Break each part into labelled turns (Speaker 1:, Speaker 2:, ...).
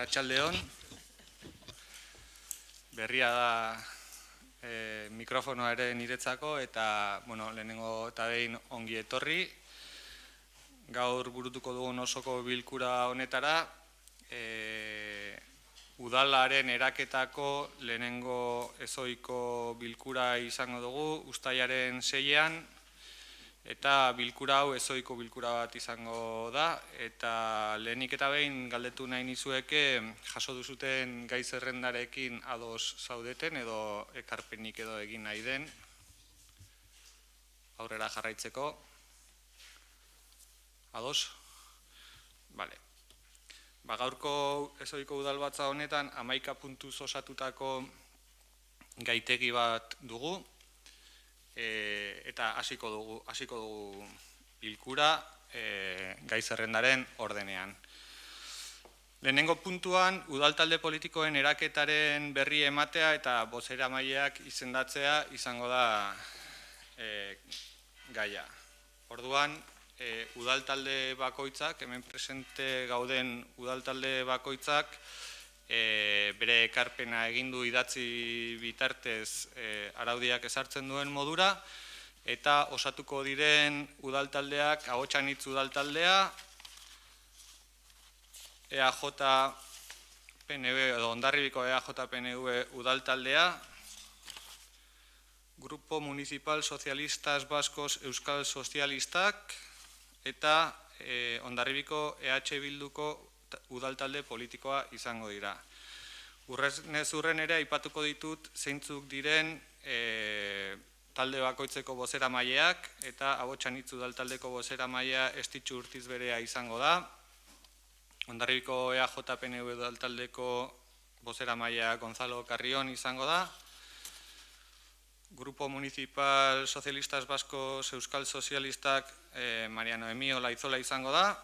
Speaker 1: Arratsaldeon, berria da mikrofonoa ere niretzako eta lehenengo eta behin ongi etorri. Gaur burutuko dugun osoko bilkura honetara, udalaren eraketako lehenengo ezohiko bilkura izango dugu, uztailaren 6ean, eta bilkura hau ezohiko bilkura bat izango da, eta lehenik eta behin galdetu nahi nizueke jaso duzuten gai zerrendarekin ados zaudeten edo ekarpenik edo egin nahi den aurrera jarraitzeko. Ados? Bale. Gaurko ezohiko udalbatza honetan 11 puntuz osatutako gaitegi bat dugu. Eta hasiko dugu bilkura gai zerrendaren ordenean. Lehenengo puntuan, udaltalde politikoen eraketaren berri ematea eta bozeramaileak izendatzea izango da gaia. Orduan, udaltalde bakoitzak, hemen presente gauden udaltalde bakoitzak, bere ekarpena egin du idatzi bitartez araudiak ezartzen duen modura, eta osatuko diren udaltaldeak Ahotsanitz udaltaldea, EAJ-PNV edo Hondarribiko EAJ-PNV udaltaldea, Grupo Municipal Socialistas Vascos Euskal Sozialistak, eta Hondarribiko EH Bilduko udaltalde politikoa izango dira. Urrenez urren ere aipatuko ditut zeintzuk diren talde bakoitzeko bozeramaileak eta Ahotsanitz udaltaldeko bozeramailea Estitxu Urtizberea izango da. Hondarribiko EAJ-PNV udaltaldeko bozeramailea Gonzalo Carrión izango da. Grupo Municipal Socialistas Vascos Euskal Sozialistak Maria Noemi Olaizola izango da.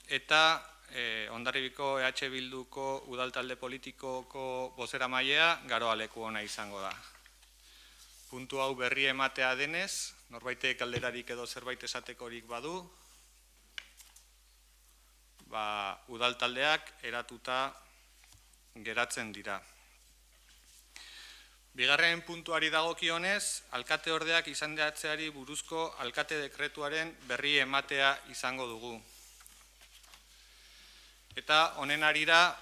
Speaker 1: Eta Hondarribiko EH Bilduko udaltalde politikoko bozeramailea Garoa Lekuona izango da. Puntu hau berri ematea denez, norbaitek galderarik edo zerbait esatekorik badu, udaltaldeak eratuta geratzen dira. Bigarren puntuari dagokionez, alkateordeak izendatzeari buruzko alkate dekretuaren berri ematea izango dugu. Eta honen harira,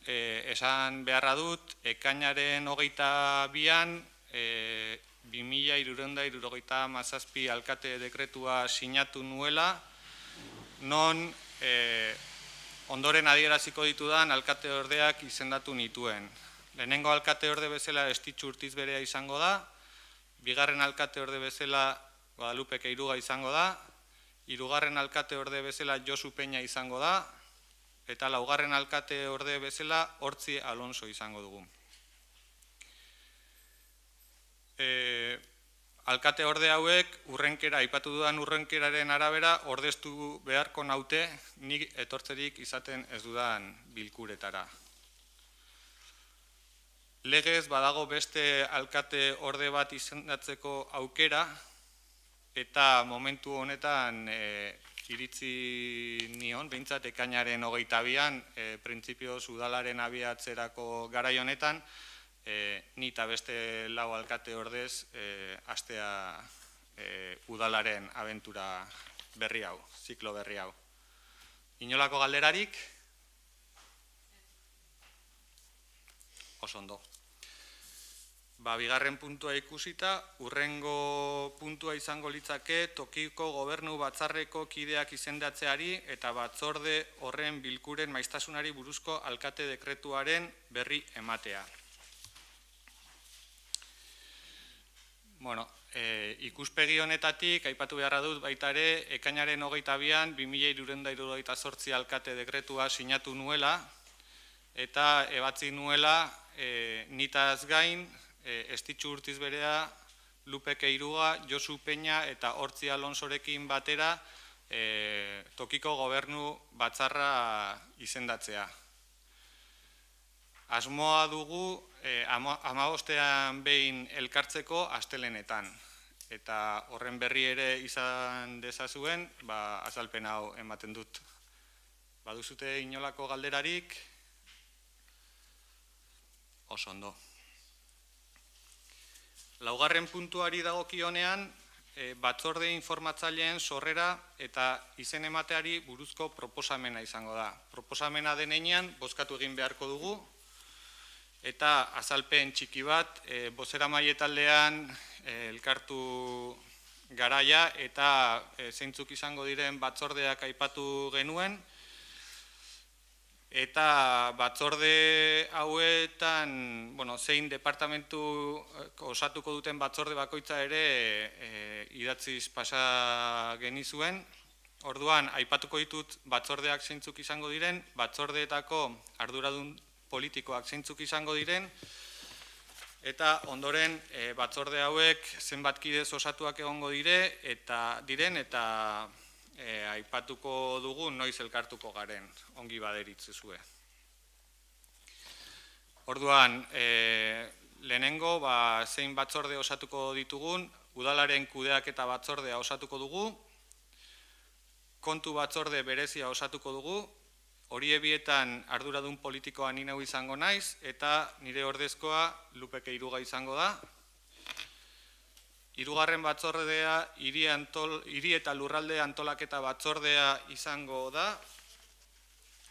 Speaker 1: esan beharra dut, ekainaren 22an 2377 alkate dekretua sinatu nuela, non ondoren adieraziko ditudan alkateordeak izendatu nituen. Lehenengo alkateorde bezala Estitxu Urtizberea izango da, bigarren alkateorde bezala Guadalupe Queiruga izango da, hirugarren alkateorde bezala Josu Peña izango da, eta laugarren alkateorde bezala Hortzi Alonso izango dugu. Alkateorde hauek aipatu dudan urrenkeraren arabera ordeztu beharko naute nik etortzerik izaten ez dudan bilkuretara. Legez badago beste alkate orde bat izendatzeko aukera, eta momentu honetan iritzi nion, behintzat ekainaren 22an, printzipioz udalaren abiatzerako garai honetan, ni eta beste 4 alkate ordez hastea udalaren abentura berri hau, ziklo berri hau. Inolako galderarik? Oso ondo. Bigarren puntua ikusita, urrengo puntua izango litzake tokiko gobernu batzarreko kideak izendatzeari eta batzorde horren bilkuren maiztasunari buruzko alkate dekretuaren berri ematea. Ikuspegi honetatik, aipatu beharra dut baita ere, ekainaren 22an 2378 alkate dekretua sinatu nuela, eta ebatzi nuela nitaz gain, Estitxu Urtizberea, Lupe Queiruga, Josu Peña eta Hortzi Alonsorekin batera tokiko gobernu batzarra izendatzea. Asmoa dugu 15ean behin elkartzeko astelehenetan. Eta horren berri ere izan dezazuen, azalpen hau ematen dut. Baduzute inolako galderarik? Oso ondo. Laugarren puntuari dagokionean, batzorde informatzaileen sorrera eta izen emateari buruzko proposamena izango da. Proposamena denean bozkatu egin beharko dugu, eta azalpen txiki bat, bozeramaile taldean elkartu garaia eta zeintzuk izango diren batzordeak aipatu genuen, eta batzorde hauetan, zein departamentu osatuko duten batzorde bakoitza ere idatziz pasa genizuen. Orduan, aipatuko ditut batzordeak zeintzuk izango diren, batzordeetako arduradun politikoak zeintzuk izango diren, eta ondoren batzorde hauek zenbat kidez osatuak egongo diren eta aipatuko dugu noiz elkartuko garen, ongi baderitzezue. Orduan, lehenengo zein batzorde osatuko ditugun, udalaren kudeaketa batzordea osatuko dugu, kontu batzorde berezia osatuko dugu, horie bietan arduradun politikoa ni neu izango naiz, eta nire ordezkoa Lupe Queiruga izango da. Hirugarren batzordea hiri eta lurralde antolaketa batzordea izango da.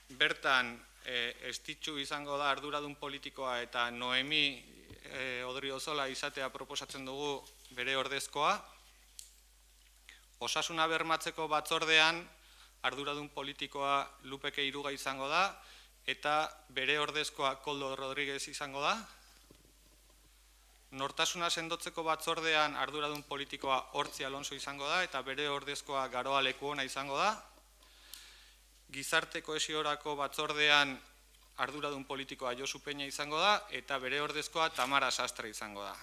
Speaker 1: Bertan Estitxu izango da arduradun politikoa eta Noemi Odriozola izatea proposatzen dugu bere ordezkoa. Osasuna bermatzeko batzordean arduradun politikoa Lupe Queiruga izango da eta bere ordezkoa Koldo Rodríguez izango da. Nortasuna sendotzeko batzordean arduradun politikoa Hortzi Alonso izango da eta bere ordezkoa Garoa Lekuona izango da. Gizarte kohesiorako batzordean arduradun politikoa Josu Peña izango da eta bere ordezkoa Tamara Sastre izango da.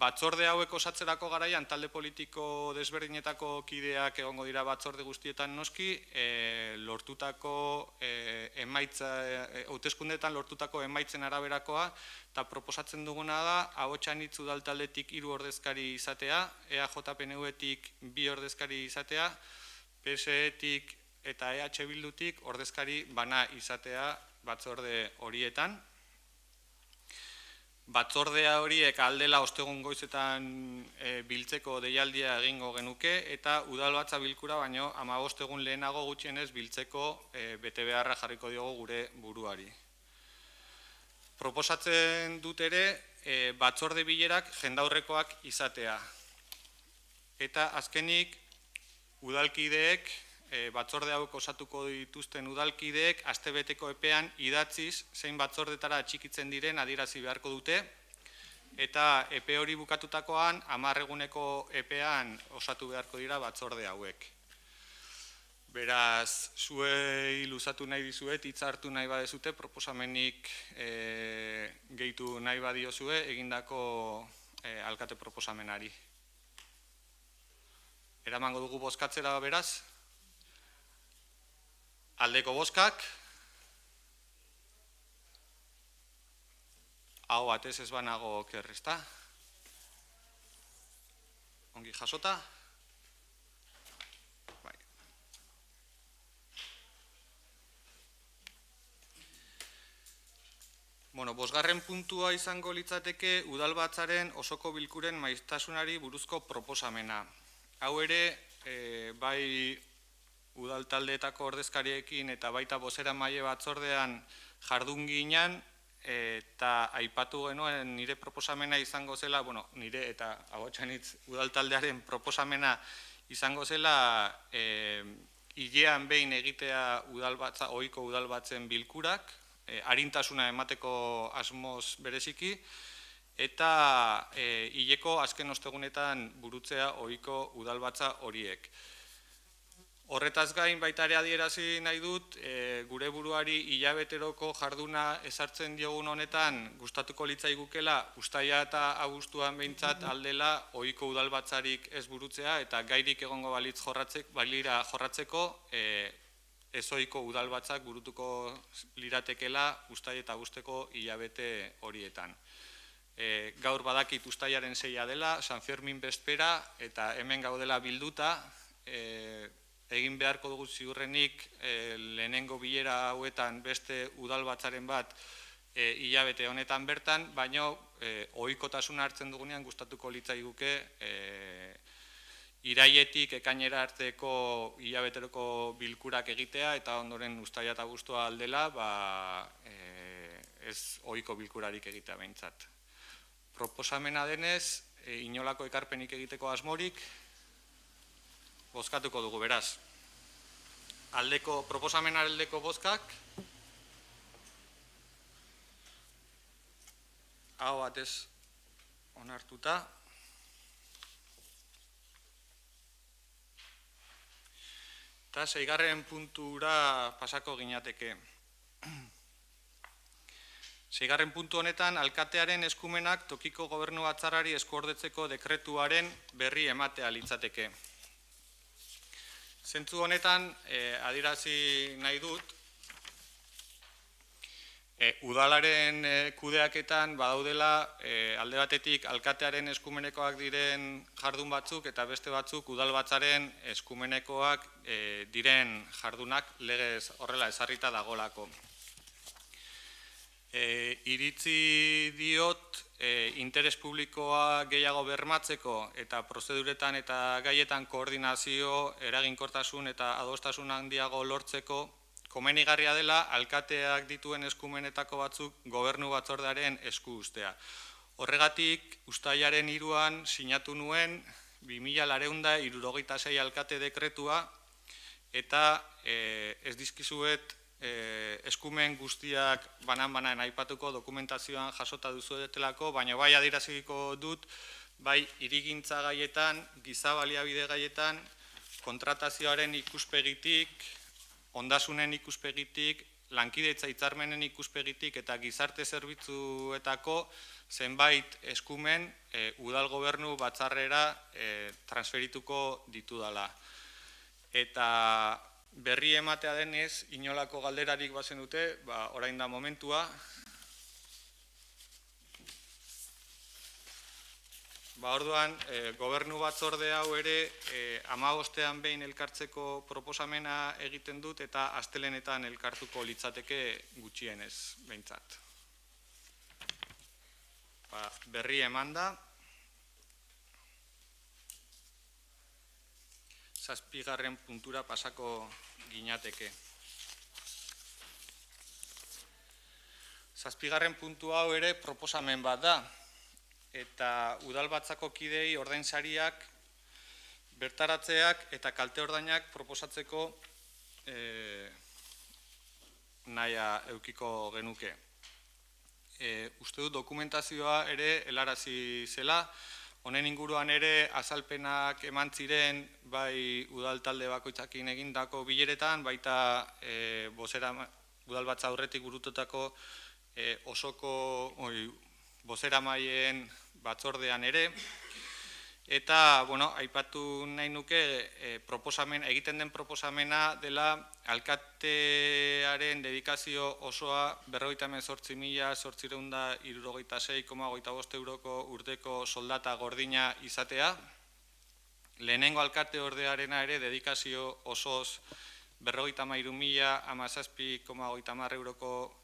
Speaker 1: Batzorde hauek osatzerako garaian talde politiko desberdinetako kideak egongo dira batzorde guztietan noski, hauteskundeetan lortutako emaitzen araberakoa, eta proposatzen duguna da, Ahotsanitz udaltaldetik 3 ordezkari izatea, EAJ-PNV-tik 2 ordezkari izatea, PSE-tik eta EH Bildutik ordezkari bana izatea batzorde horietan. Batzordea horiek aldela ostegun goizetan biltzeko deialdia egingo genuke eta udalbatza bilkura baino 15 egun lehenago gutxienez biltzeko betebeharra jarriko diogu gure buruari. Proposatzen dut ere batzorde bilerak jendaurrekoak izatea. Eta azkenik udalkideek, batzorde hauek osatuko dituzten udalkideek astebeteko epean idatziz zein batzordetara atxikitzen diren adierazi beharko dute eta epe hori bukatutakoan 10 eguneko epean osatu beharko dira batzorde hauek. Beraz, zuei luzatu nahi dizuet, hitza hartu nahi badezute, proposamenik gehitu nahi badiozue egindako alkate proposamenari. Eramango dugu bozkatzera beraz. Aldeko bozkak, hau batez ez banago oker, ezta? Ongi jasota? Bai. Bosgarren puntua izango litzateke udalbatzaren osoko bilkuren maiztasunari buruzko proposamena. Hau ere, bai udaltaldeetako ordezkariekin eta baita bozeramaile batzordean jardun ginen eta aipatu genuen nire proposamena izango zela, nire eta Ahotsanitz udaltaldearen proposamena izango zela hilean behin egitea ohiko udalbatzen bilkurak, arintasuna emateko asmoz bereziki, eta hileko azken ostegunetan burutzea ohiko udalbatza horiek. Horretaz gain baita ere adierazi nahi dut, gure buruari hilabeteroko jarduna ezartzen diogun honetan gustatuko litzaigukela uztaila eta abuztuan behintzat aldela ohiko udalbatzarik ez burutzea eta gairik egongo balira jorratzeko ez ohiko udalbatzak burutuko liratekela uztaila eta abuzteko hilabete horietan. Gaur badakit uztailaren 6 dela, San Fermin bezpera eta hemen gaudela bilduta, egin beharko dugu ziurrenik lehenengo bilera hauetan beste udalbatzaren bat hilabete honetan bertan, baina ohikotasuna hartzen dugunean gustatuko litzaiguke irailetik ekainera arteko hilabeteroko bilkurak egitea eta ondoren uztaila eta abuztua aldela ez ohiko bilkurarik egitea behintzat. Proposamena denez, inolako ekarpenik egiteko asmorik, bozkatuko dugu beraz. Proposamenaren aldeko bozkak, aho batez onartuta. Eta 6. puntura pasako ginateke. 6. puntu honetan, alkatearen eskumenak tokiko gobernu batzarrari eskuordetzeko dekretuaren berri ematea litzateke. Zentzu honetan, adierazi nahi dut, udalaren kudeaketan badaudela alde batetik alkatearen eskumenekoak diren jardun batzuk eta beste batzuk udalbatzaren eskumenekoak diren jardunak legez horrela ezarrita dagolako. Iritzi diot interes publikoa gehiago bermatzeko eta prozeduretan eta gaietan koordinazio, eraginkortasun eta adostasun handiago lortzeko komenigarria dela alkateak dituen eskumenetako batzuk gobernu batzordearen esku uztea. Horregatik, uztailaren 3an sinatu nuen 2466 alkate dekretua eta ez dizkizuet eskumen guztiak banan-banan aipatuko dokumentazioan jasota duzuetelako, baina bai adieraziko dut, bai hirigintza gaietan, giza baliabide gaietan, kontratazioaren ikuspegitik, ondasunen ikuspegitik, lankidetza hitzarmenen ikuspegitik eta gizarte zerbitzuetako zenbait eskumen udal gobernu batzarrera transferituko ditudala. Eta berri ematea denez, inolako galderarik bazen dute, orain da momentua. Orduan, gobernu batzorde hau ere 15ean behin elkartzeko proposamena egiten dut eta astelehenetan elkartuko litzateke gutxienez behintzat. Berri emanda. 7. puntura pasako ginateke. 7. puntu hau ere proposamen bat da. Eta udalbatzako kidei ordainsariak, bertaratzeak eta kalte ordainak proposatzeko nahia eukiko genuke. Uste dut dokumentazioa ere helarazi zela, honen inguruan ere azalpenak eman ziren bai udal talde bakoitzakin egindako bileretan, baita udalbatza aurretik burututako osoko bozeramaileen batzordean ere, eta, aipatu nahi nuke egiten den proposamena dela alkatearen dedikazio osoa 58.866,25 euroko urteko soldata gordina izatea. Lehenengo alkate ordearena ere dedikazio osoz 53.017,30 euroko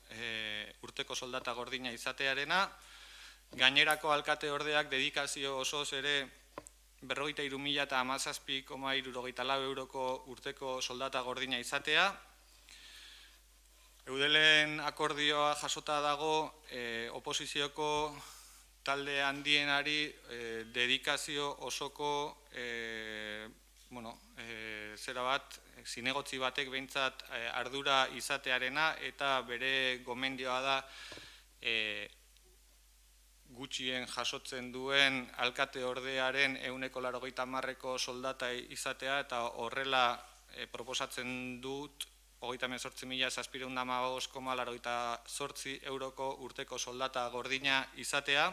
Speaker 1: urteko soldata gordina izatearena. Gainerako alkate ordeak dedikazio osoz ere 53.017,64 euroko urteko soldata gordina izatea. Eudelen akordioa jasota dago oposizioko talde handienari dedikazio osoko zinegotzi batek behintzat ardura izatearena eta bere gomendioa da gutxien jasotzen duen alkate ordearen 180%ko soldata izatea eta horrela proposatzen dut 38.715,88 euroko urteko soldata gordina izatea.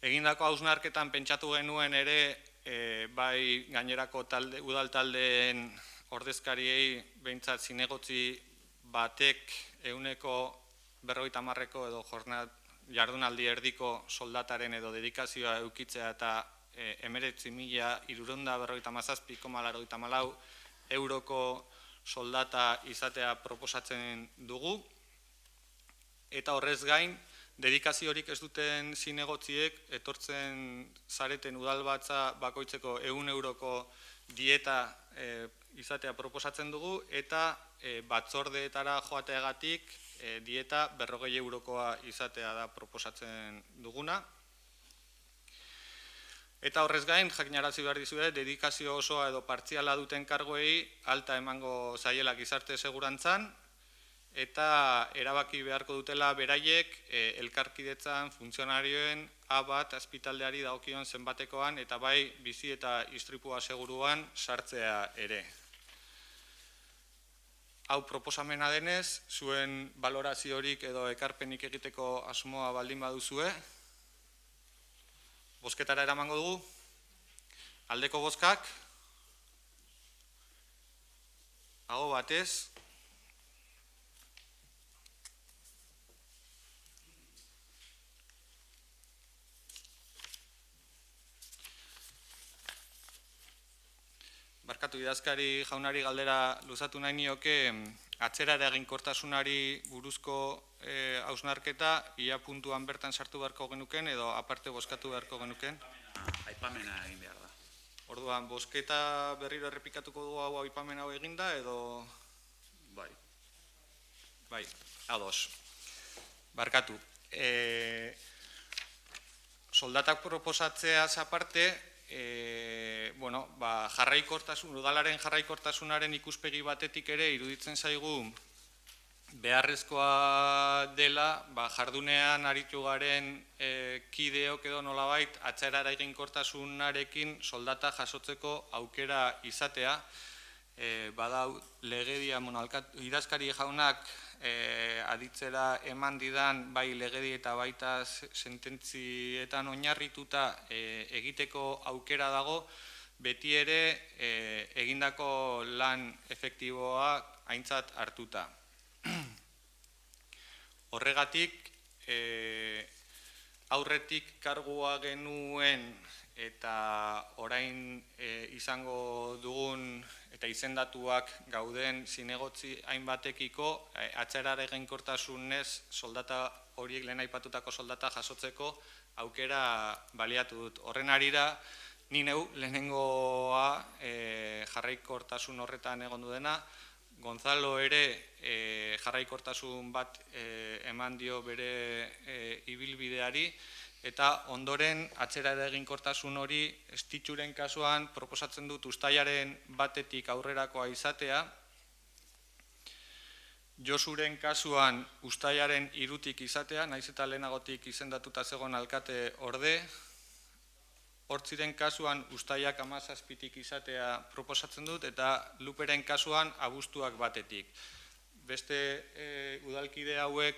Speaker 1: Egindako hausnarketan pentsatu genuen ere bai gainerako udal taldeen ordezkariei behintzat zinegotzi batek 150%ko edo jardunaldi erdiko soldataren edo dedikazioa eukitzea eta 19.657,84 euroko soldata izatea proposatzen dugu, eta horrez gain, dedikaziorik ez duten zinegotziek etortzen zareten udalbatza bakoitzeko 100 euroko dieta izatea proposatzen dugu, eta batzordeetara joateagatik dieta 40 eurokoa izatea da proposatzen duguna. Eta horrez gain, jakinarazi behar dizue, dedikazio osoa edo partziala duten kargoei alta emango zaiela gizarte segurantzan, eta erabaki beharko dutela beraiek elkarkidetzan funtzionarioen A1 azpitaldeari dagokion zenbatekoan eta bai bizi eta istripua seguruan sartzea ere. Hau proposamena denez, zuen baloraziorik edo ekarpenik egiteko asmoa baldin baduzue, bozketara eramango dugu, aldeko bozkak, aho batez, barkatu idazkari jaunari galdera luzatu nahi nioke atzera eraginkortasunari buruzko hausnarketa ia puntuan bertan sartu beharko genuken edo aparte bozkatu beharko genuken?
Speaker 2: Aipamena egin behar da.
Speaker 1: Orduan, bozketa berriro errepikatuko dugu hau aipamen hau eginda edo?
Speaker 2: Bai.
Speaker 1: Bai, ados. Barkatu. Soldatak proposatzeaz aparte, udalaren jarraikortasunaren ikuspegi batetik ere iruditzen zaigu beharrezkoa dela jardunean aritu garen kideok edo nolabait atzera eraginkortasunarekin soldata jasotzeko aukera izatea. Badau legedia, idazkari jaunak aditzera eman didan bai legedi eta baita sententzietan oinarrituta egiteko aukera dago, beti ere egindako lan efektiboa aintzat hartuta. Horregatik, aurretik kargua genuen eta orain izango dugun eta izendatuak gauden zinegotzi hainbatekiko atzera eraginkortasunez soldata horiek lehen aipatutako soldata jasotzeko aukera baliatu dut. Horren harira, ni neu lehenengoa jarraikortasun horretan egon dudena, Gonzalo ere jarraikortasun bat eman dio bere ibilbideari, eta ondoren atzera eraginkortasun hori Estitxuren kasuan proposatzen dut uztailaren 1 aurrerakoa izatea, Josuren kasuan uztailaren 3 izatea, naiz eta lehenagotik izendatuta zegoen alkate orde, Hortziren kasuan uztailak 17 izatea proposatzen dut, eta Luperen kasuan abuztuak 1. Beste udalkide hauek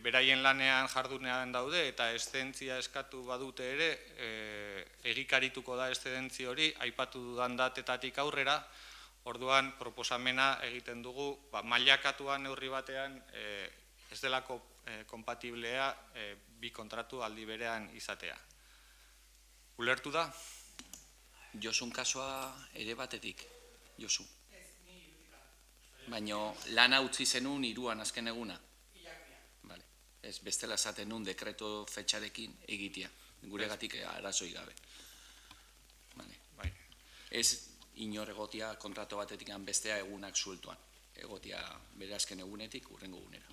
Speaker 1: beraien lanean jardunean daude eta eszedentzia eskatu badute ere, egikarituko da eszedentzia hori, aipatu dudan datetatik aurrera, orduan proposamena egiten dugu, mailakatuan neurri batean ez delako konpatiblea bi kontratu aldi berean izatea. Ulertu da?
Speaker 2: Josun kasua ere batetik, Josu. Baina lana utzi zenun 3 azken eguna. Ez bestela esaten nun dekreto fetxarekin egitea, guregatik arazoi gabe. Ez inor egotia kontrato batetik bestea egunak sueltuan. Egotia bere azken egunetik urrengo egunera.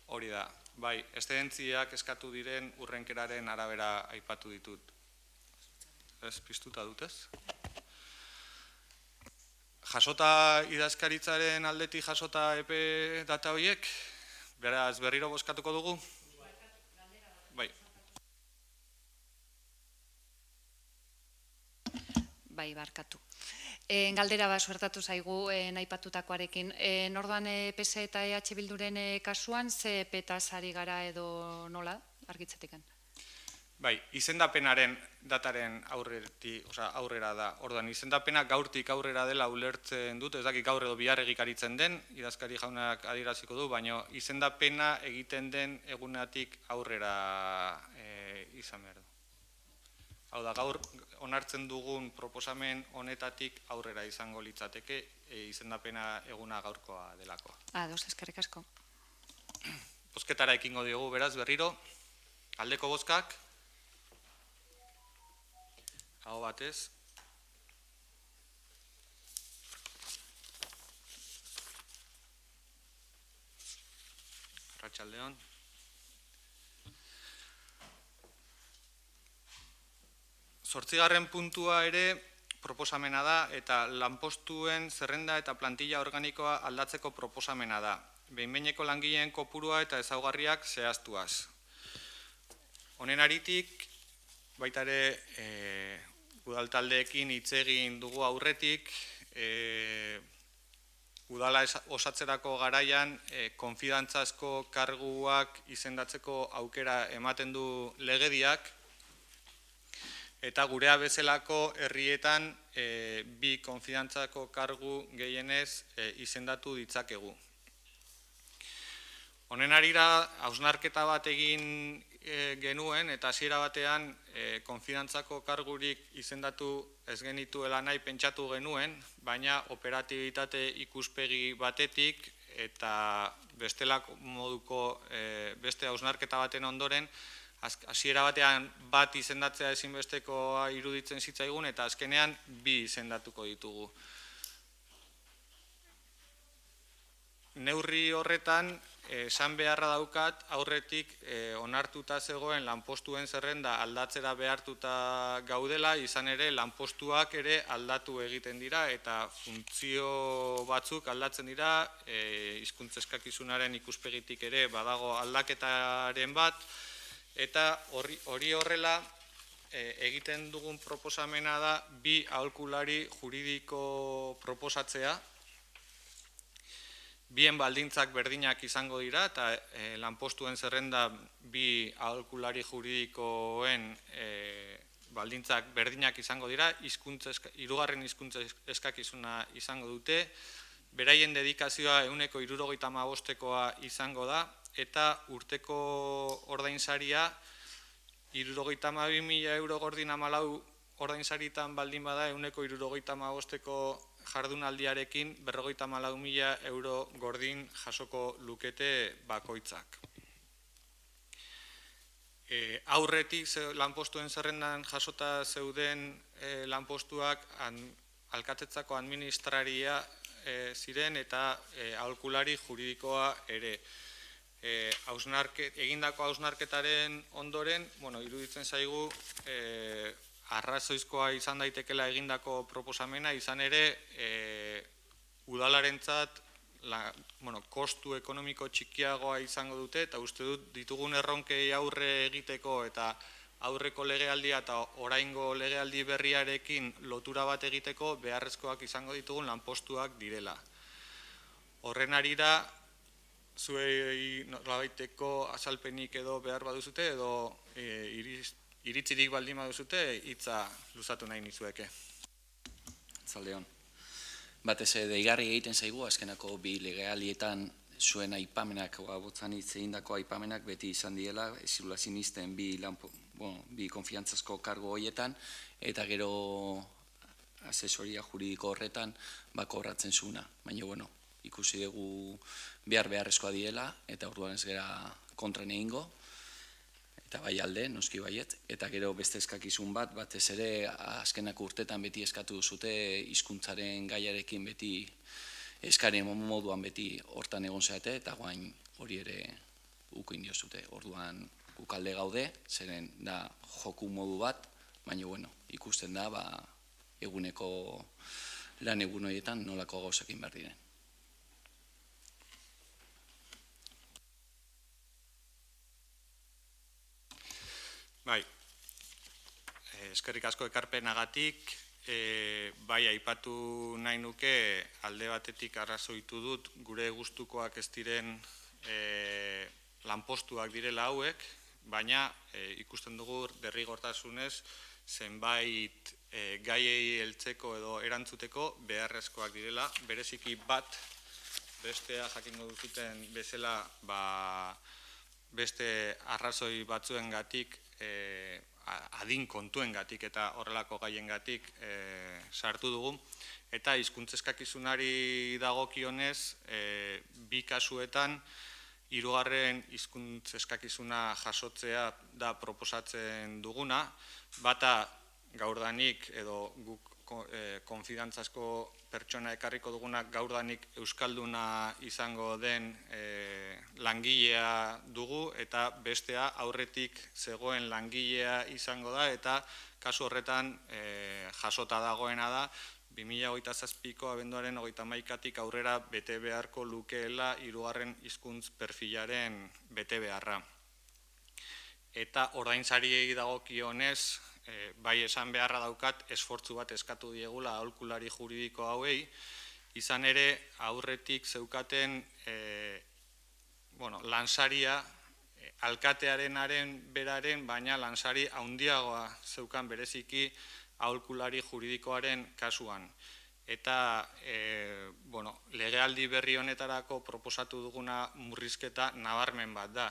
Speaker 1: Hori da, bai, eszedentziak eskatu diren urrenkeraren arabera aipatu ditut. Ez piztuta dutez? Jasota idazkaritzaren aldetik jasota epe data horiek, beraz berriro bozkatuko dugu? Bai.
Speaker 3: Bai, barkatu. Galdera bat suertatu zaigu naipatutakoarekin. Orduan PS eta EH Bilduren kasuan, ze epetaz ari gara edo nola argitzetikan?
Speaker 1: Bai, izendapenaren dataren aurrera da. Orduan, izendapena gaurtik aurrera dela ulertzen dut, ez dakit gaur edo bihar egikaritzen den, idazkari jaunak adieraziko du, baina izendapena egiten den egunetik aurrera izan behar du. Hau da, gaur onartzen dugun proposamen honetatik aurrera izango litzateke izendapena eguna gaurkoa delako.
Speaker 3: Ados, eskerrik asko.
Speaker 1: Bozketara ekingo diogu, beraz, berriro, aldeko bozkak, aho batez. Arratsaldeon. Zortzigarren puntua ere proposamena da eta lanpostuen zerrenda eta plantilla organikoa aldatzeko proposamena da. Behin-behineko langileen kopurua eta ezaugarriak zehaztuaz. Honen aritik, baita ere udaltaldeekin hitz egin dugu aurretik, udala osatzerako garaian konfidantzazko karguak izendatzeko aukera ematen du legediak, eta gurea bezalako herrietan bi konfidantzako kargu gehienez izendatu ditzakegu. Honen arira, hausnarketa bat egin genuen eta hasiera batean konfidantzako kargurik izendatu ez genituela nahi pentsatu genuen, baina operatibitate ikuspegi batetik eta bestelako moduko beste hausnarketa baten ondoren, hasiera batean bat izendatzea ezinbestekoa iruditzen zitzaigun eta azkenean bi izendatuko ditugu. Neurri horretan, esan beharra daukat, aurretik onartuta zegoen lanpostuen zerrenda aldatzera behartuta gaudela, izan ere lanpostuak ere aldatu egiten dira eta funtzio batzuk aldatzen dira, hizkuntza eskakizunaren ikuspegitik ere badago aldaketaren bat, eta hori horrela egiten dugun proposamena da bi aholkulari juridiko proposatzea. Bien baldintzak berdinak izango dira eta lanpostuen zerrenda bi aholkulari juridikoen baldintzak berdinak izango dira, hirugarren hizkuntza eskakizuna izango dute, beraien dedikazioa 175koa izango da, eta urteko ordainsaria 72.000 euro gordin 14 ordainsaritan baldin bada 175ko jardunaldiarekin 54.000 euro gordin jasoko lukete bakoitzak. Aurretik lanpostuen zerrendan jasota zeuden lanpostuak alkatetzako administraria ziren eta aholkulari juridikoa ere. Egindako hausnarketaren ondoren, iruditzen zaigu arrazoizkoa izan daitekela egindako proposamena, izan ere udalarentzat kostu ekonomiko txikiagoa izango dute eta uste dut ditugun erronkei aurre egiteko eta aurreko legealdia eta oraingo legealdi berriarekin lotura bat egiteko beharrezkoak izango ditugun lanpostuak direla. Horren arira, zuei nolabaiteko azalpenik edo behar baduzute edo iritzirik baldin baduzute hitza luzatu nahi nizueke.
Speaker 2: Zaldeon. Batez deigarri egiten zaigu, azkenako bi legealdietan zuen aipamenak, botzan hitz egindako aipamenak beti izan diela, ezirula sinisten bi konfiantzazko kargo horietan, eta gero asesoria juridiko horretan kobratzen zuena. Baina, ikusi dugu beharrezkoa diela, eta orduan ez gara kontran egingo, eta bai alde, noski baiet, eta gero beste eskakizun batez ere azkenako urtetan beti eskatu duzute hizkuntzaren gaiarekin beti eskaren moduan beti hortan egon zeate, eta guain hori ere uko indiozute. Orduan guk alde gaude, zeren da joku modu bat, baina ikusten da eguneko lan egun horietan nolako gauzakin behar diren.
Speaker 1: Bai, eskerrik asko ekarpenagatik, bai aipatu nahi nuke alde batetik arrazoitu dut gure gustukoak ez diren lanpostuak direla hauek, baina ikusten dugu derrigortasunez zenbait gaiei heltzeko edo erantzuteko beharrezkoak direla, bereziki bat bestea jakingo duzuten bezala beste arrazoi batzuengatik adin kontuengatik eta horrelako gaiengatik sartu dugu. Eta hizkuntz eskakizunari dagokionez, bi kasuetan, hirugarren hizkuntz eskakizuna jasotzea da proposatzen duguna, bata gaurdanik edo guk konfidantzazko pertsona ekarriko dugunak gaurdanik euskalduna izango den langilea dugu eta bestea aurretik zegoen langilea izango da eta kasu horretan jasota dagoena da 2027ko abenduaren 31tik aurrera bete beharko lukeela hirugarren hizkuntz perfilaren bete beharra. Eta ordainsariei dagokionez, bai esan beharra daukat, esfortzu bat eskatu diegula aholkulari juridiko hauei, izan ere aurretik zeukaten lansaria, alkatearenaren beraren, baina lansari handiagoa zeukan bereziki aholkulari juridikoaren kasuan. Eta legealdi berri honetarako proposatu duguna murrizketa nabarmen bat da.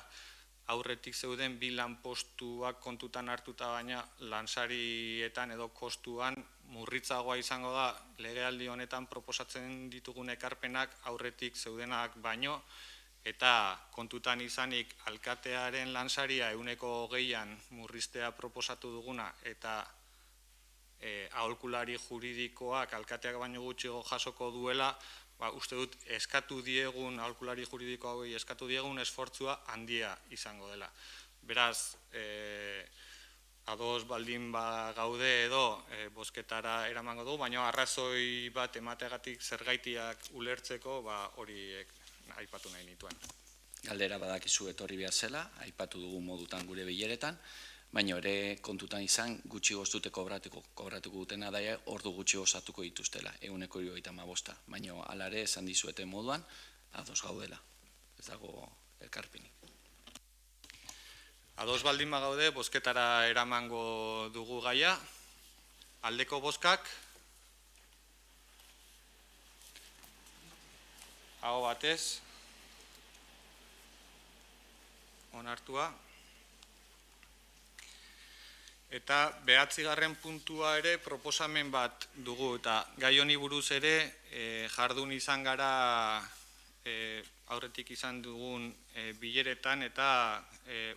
Speaker 1: Aurretik zeuden bi lanpostuak kontutan hartuta baina lansarietan edo kostuan murritzagoa izango da legealdi honetan proposatzen ditugun ekarpenak aurretik zeudenak baino eta kontutan izanik alkatearen lansaria 20%an murriztea proposatu duguna eta aholkulari juridikoak alkateak baino gutxiago jasoko duela, uste dut eskatu diegun, aholkulari juridiko hauei eskatu diegun esfortzua handia izango dela. Beraz, ados baldin gaude edo bozketara eramango dugu, baina arrazoi bat emateagatik zergaitiak ulertzeko horiek aipatu nahi nituen.
Speaker 2: Galdera badakizu etorri behar zela, aipatu dugu modutan gure bileretan, baina ere kontutan izan gutxi goztute kobratuko dutena da ordu gutxi osatuko dituztela, 175, baina alare esan dizuete moduan, ados gaudela, ez dago elkarpinik.
Speaker 1: Ados baldin bagaude, bozketara eramango dugu gaia, aldeko bozkak, aho batez, onartua, eta 9. puntua ere proposamen bat dugu eta gai honi buruz ere jardun izan gara aurretik izan dugun bileretan eta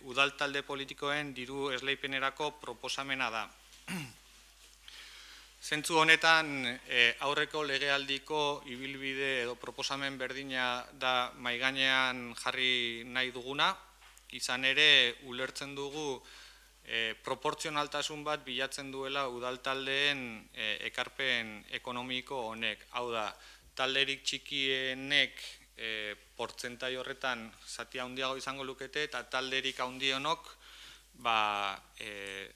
Speaker 1: udal talde politikoen diru esleipenerako proposamena da. Zentzu honetan aurreko legealdiko ibilbide edo proposamen berdina da maigainean jarri nahi duguna, izan ere ulertzen dugu proportzionaltasun bat bilatzen duela udaltaldeen ekarpen ekonomiko honek. Hau da, talderik txikienek portzentai horretan zati handiago izango lukete eta talderik handionok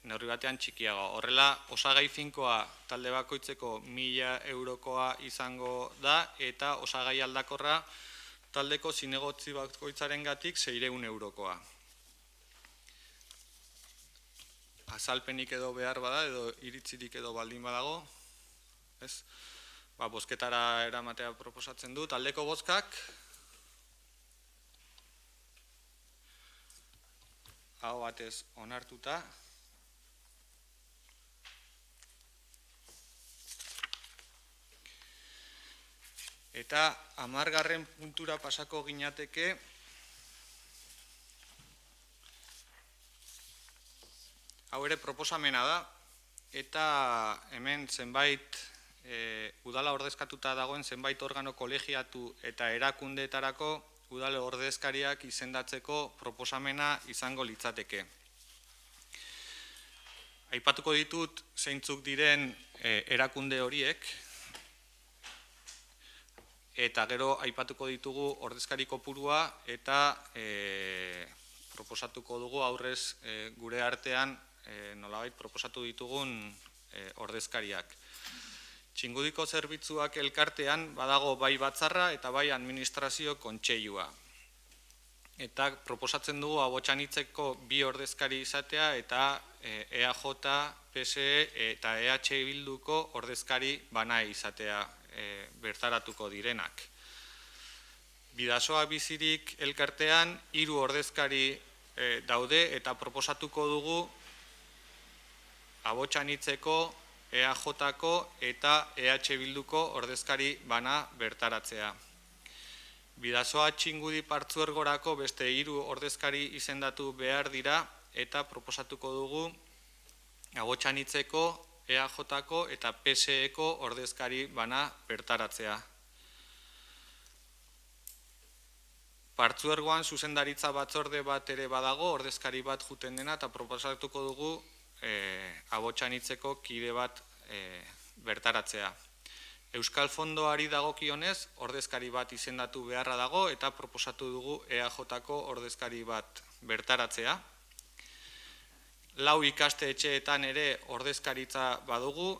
Speaker 1: neurri batean txikiago. Horrela, osagai finkoa talde bakoitzeko 1.000 eurokoa izango da eta osagai aldakorra taldeko zinegotzi bakoitzarengatik 600 eurokoa. Azalpenik edo behar bada, edo iritzirik edo baldin badago. Bozketara eramatea proposatzen dut. Aldeko bozkak. Aho batez onartuta. Eta 10. puntura pasako ginateke. Hau ere proposamena da, eta hemen zenbait udala ordezkatuta dagoen zenbait organo kolegiatu eta erakundeetarako udal ordezkariak izendatzeko proposamena izango litzateke. Aipatuko ditut zeintzuk diren erakunde horiek, eta gero aipatuko ditugu ordezkari kopurua eta proposatuko dugu aurrez gure artean nolabait proposatu ditugun ordezkariak. Txingudiko zerbitzuak elkartean badago bai batzarra eta bai administrazio kontseilua. Eta proposatzen dugu abotxanitzeko bi ordezkari izatea eta EAJ, PSE eta EH Bilduko ordezkari bana izatea bertaratuko direnak. Bidasoa bizirik elkartean 3 ordezkari daude eta proposatuko dugu Abotsanitzeko, EAJ-ko eta EH Bilduko ordezkari bana bertaratzea. Bidasoa Txingudi Partzuergorako beste 3 ordezkari izendatu behar dira eta proposatuko dugu Abotsanitzeko, EAJ-ko eta PSE-ko ordezkari bana bertaratzea. Partzuergoan zuzendaritza batzorde bat ere badago, ordezkari bat juten dena, eta proposatuko dugu Abotsanitzeko kide bat bertaratzea. Euskal Fondoari dagokionez, ordezkari bat izendatu beharra dago, eta proposatu dugu EAJ-ko ordezkari bat bertaratzea. 4 ikastetxeetan ere ordezkaritza badugu,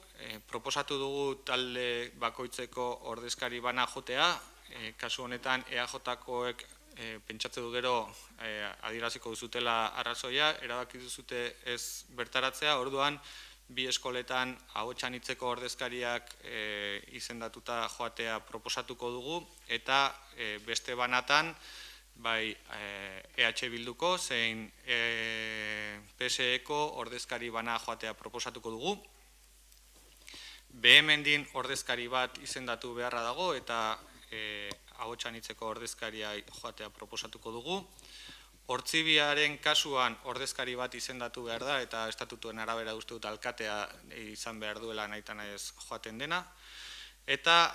Speaker 1: proposatu dugu talde bakoitzeko ordezkari bana jotea, kasu honetan EAJ-koek pentsatze du gero adieraziko duzutela arrazoia, erabaki duzute ez bertaratzea, orduan 2 eskoletan Abotsanitzeko ordezkariak izendatuta joatea proposatuko dugu, eta beste banatan, bai EH Bilduko zein PSE-ko ordezkari bana joatea proposatuko dugu. Behemendin ordezkari bat izendatu beharra dago eta Abotsanitzeko ordezkaria joatea proposatuko dugu. Hortzibiaren kasuan ordezkari bat izendatu behar da eta estatutuen arabera uste dut alkatea izan behar duela nahita nahez joaten dena. Eta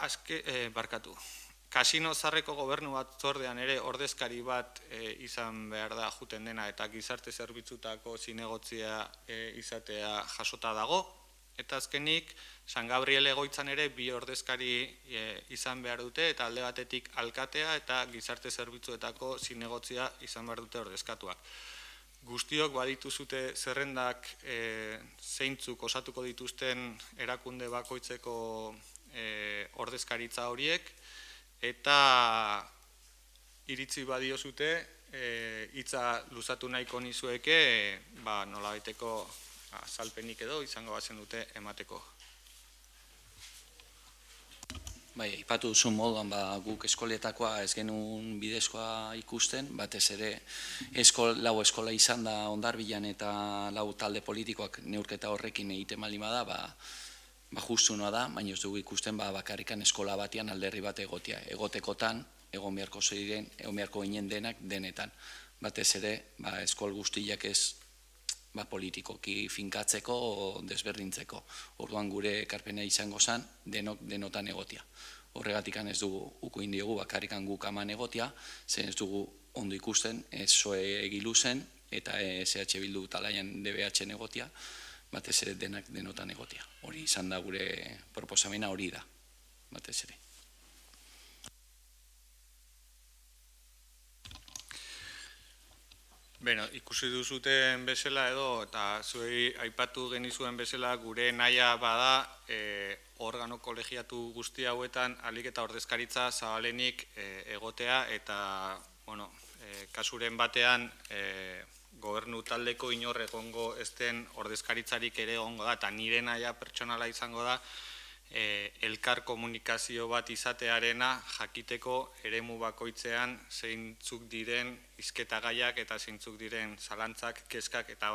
Speaker 1: Kasino Zarreko gobernu batzordean ere ordezkari bat izan behar da juten dena eta gizarte zerbitzutako zinegotzia izatea jasota dago. Eta azkenik, San Gabriel egoitzan ere 2 ordezkari izan behar dute eta alde batetik alkatea eta gizarte zerbitzuetako zinegotzia izan behar dute ordezkatuak. Guztiok badituzute zerrendak zeintzuk osatuko dituzten erakunde bakoitzeko ordezkaritza horiek, eta iritzi badiozute hitza luzatu nahiko nizueke nolabaiteko azalpenik edo izango bazen dute emateko.
Speaker 2: Bai, aipatu duzun moduan guk eskoletakoa ez genuen bidezkoa ikusten, batez ere 4 eskola izan da Hondarbilan eta 4 talde politikoak neurketa horrekin egiten baldin bada, justunoa da, baina ez dugu ikusten bakarrikan eskola batean alderri bat egotekotan, egon beharko ginen denak denetan. Batez ere, eskol guztiak ez politikoki finkatzeko o desberdintzeko. Orduan gure ekarpena izango zen denotan egotia. Horregatik ez dugu ukuin diogu bakarrikan guk aman egotia, zen ez dugu ondo ikusten, ez SOE Egiluzen eta SH Bildu talaian DBH egotia, batez ere denak denotan egotia. Hori izan da gure proposamena, hori da, batez ere.
Speaker 1: Beno, ikusi duzuten bezala edo, eta zuei aipatu genizuen bezala gure nahia bada organo kolegiatu guzti hauetan ahalik eta ordezkaritza zabalenik egotea eta, kasuren batean gobernu taldeko inor egongo ez den ordezkaritzarik ere egongo da, eta nire nahia pertsonala izango da elkar komunikazio bat izatearena jakiteko eremu bakoitzean zeintzuk diren hizketagaiak eta zeintzuk diren zalantzak, kezkak eta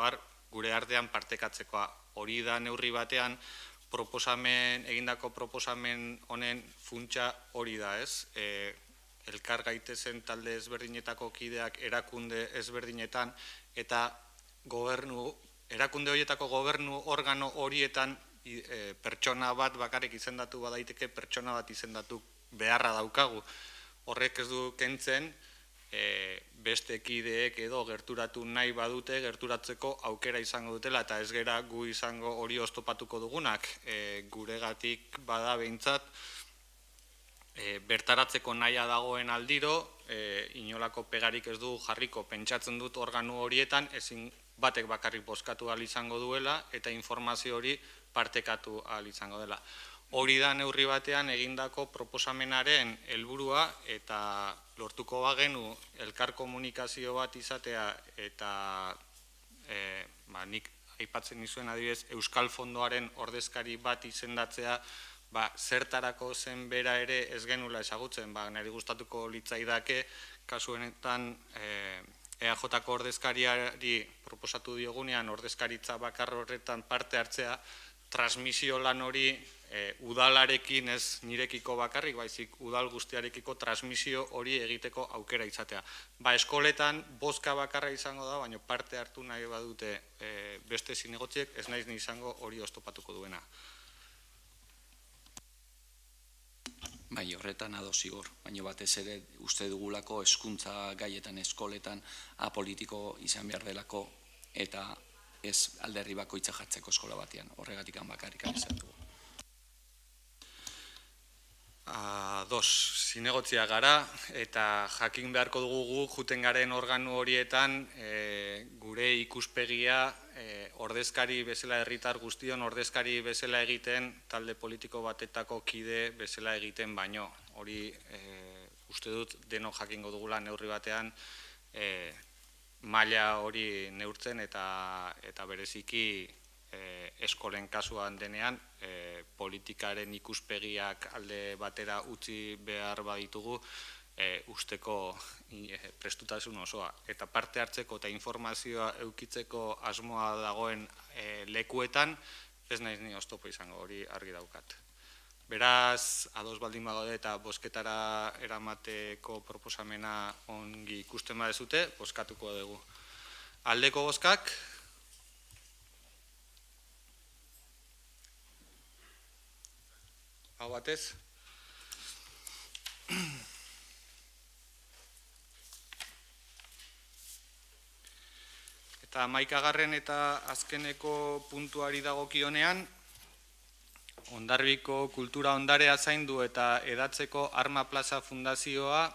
Speaker 1: gure artean partekatzekoa. Hori da neurri batean egindako proposamen honen funtsa hori da, ez? Elkar gaitezen talde ezberdinetako kideak erakunde ezberdinetan eta erakunde horietako gobernu organo horietan pertsona bat bakarrik izendatu badaiteke, pertsona bat izendatu beharra daukagu. Horrek ez du kentzen beste kideek edo gerturatu nahi badute, gerturatzeko aukera izango dutela, eta ez gera gu izango hori oztopatuko dugunak. Guregatik bada behintzat, bertaratzeko nahia dagoen aldiro, inolako pegarik ez du jarriko, pentsatzen dut organu horietan, ezin batek bakarrik bozkatu ahal izango duela, eta informazio hori partekatu ahal izango dela. Hori da neurri batean egindako proposamenaren helburua eta lortuko bagenu elkar komunikazio bat izatea eta nik aipatzen nizuen adibidez Euskal Fondoaren ordezkari bat izendatzea zertarako zen bera ere ez genula ezagutzen, niri gustatuko litzaidake kasu honetan EAJ-ko ordezkariari proposatu diogunean ordezkaritza bakar horretan parte hartzea, transmisio lan hori udalarekin ez nirekiko bakarrik, baizik udal guztiarekiko transmisio hori egiteko aukera izatea. Eskoletan bozka bakarra izango da, baina parte hartu nahi badute beste zinegotziek, ez naiz ni izango hori oztopatuko duena.
Speaker 2: Bai, horretan ados igor, baina batez ere uste dugulako hezkuntza gaietan eskoletan apolitiko izan behar delako eta ez alderri bakoitza jartzeko eskola batean, horregatik bakarrik izan dugu.
Speaker 1: Zinegotzia gara eta jakin beharko dugu juten garen organu horietan gure ikuspegia ordezkari bezala herritar guztion, ordezkari bezala egiten, talde politiko batetako kide bezala egiten baino. Hori uste dut denok jakingo dugula neurri batean maila hori neurtzen eta bereziki eskolen kasuan denean politikaren ikuspegiak alde batera utzi behar baditugu usteko prestutasun osoa. Eta parte hartzeko eta informazioa eukitzeko asmoa dagoen lekuetan ez naiz ni oztopo izango, hori argi daukat. Beraz, ados baldin bagaude eta bozketara eramateko proposamena ongi ikusten badezute, bozkatuko dugu. Aldeko bozkak, hau batez. Eta 11. eta azkeneko puntuari dagokionean, Hondarribiko kultura ondarea zaindu eta edatzeko Arma Plaza Fundazioa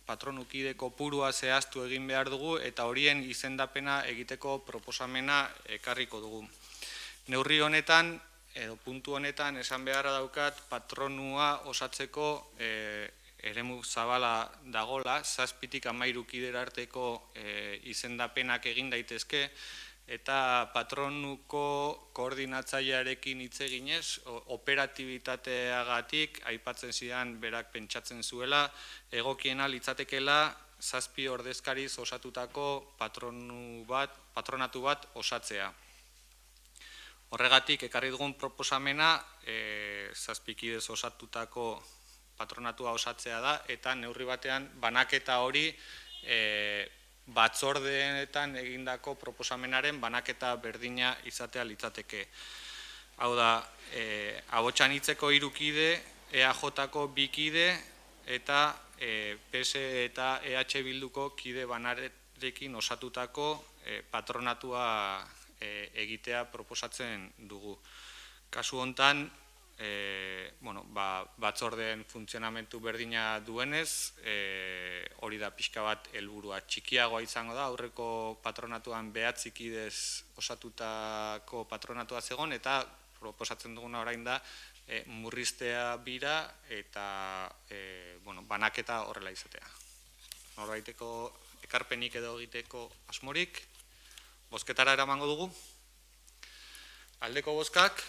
Speaker 1: patronukide kopurua zehaztu egin behar dugu eta horien izendapena egiteko proposamena ekarriko dugu. Neurri honetan, edo puntu honetan, esan beharra daukat patronua osatzeko eremu zabala dagola, 7tik 13 kidera arteko izendapenak egin daitezke, eta patronuko koordinatzailearekin hitz eginez, operatibitateagatik aipatzen zidan berak pentsatzen zuela, egokiena litzatekela 7 ordezkariz osatutako patronatu bat osatzea. Horregatik, ekarri dugun proposamena, 7 kidez osatutako patronatua osatzea da, eta neurri batean banaketa hori batzordeetan egindako proposamenaren banaketa berdina izatea litzateke. Hau da, Ahotsan hitzeko 3 kide, EAJ-ko 2 kide, eta PSE eta EH Bilduko kide banarekin osatutako patronatua egitea proposatzen dugu. Kasu hontan, batzordeen funtzionamentu berdina duenez, hori da pixka bat helburua txikiagoa izango da, aurreko patronatuan 9 kidez osatutako patronatua zegon, eta proposatzen duguna orain da murriztea bira eta banaketa horrela izatea. Norbaiteko ekarpenik edo egiteko asmorik, bozketara eramango dugu. Aldeko bozkak,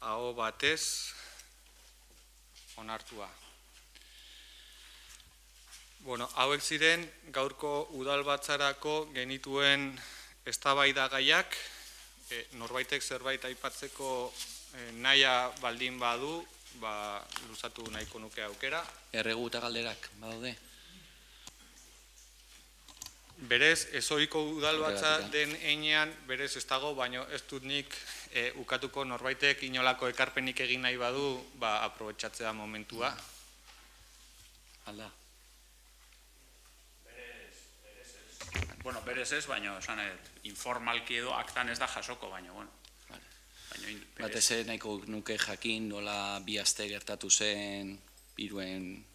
Speaker 1: aho batez onartua. Hauek ziren gaurko udalbatzarako genituen eztabaidagaiak, norbaitek zerbait aipatzeko nahia baldin badu, luzatu nahiko nuke aukera.
Speaker 2: Erregu eta galderak, badaude?
Speaker 1: Berez, ezoiko udalbatza den einean, berez ez dago, baina ez dut nik ukatuko norbaitek inolako ekarpenik egin nahi badu, aprobetxatzea momentua.
Speaker 2: Alda.
Speaker 4: Berez ez, baina informalki edo aktan ez da jasoko, baina
Speaker 2: Batez ere nahiko nuke jakin nola 2 aste gertatu zen, Biruen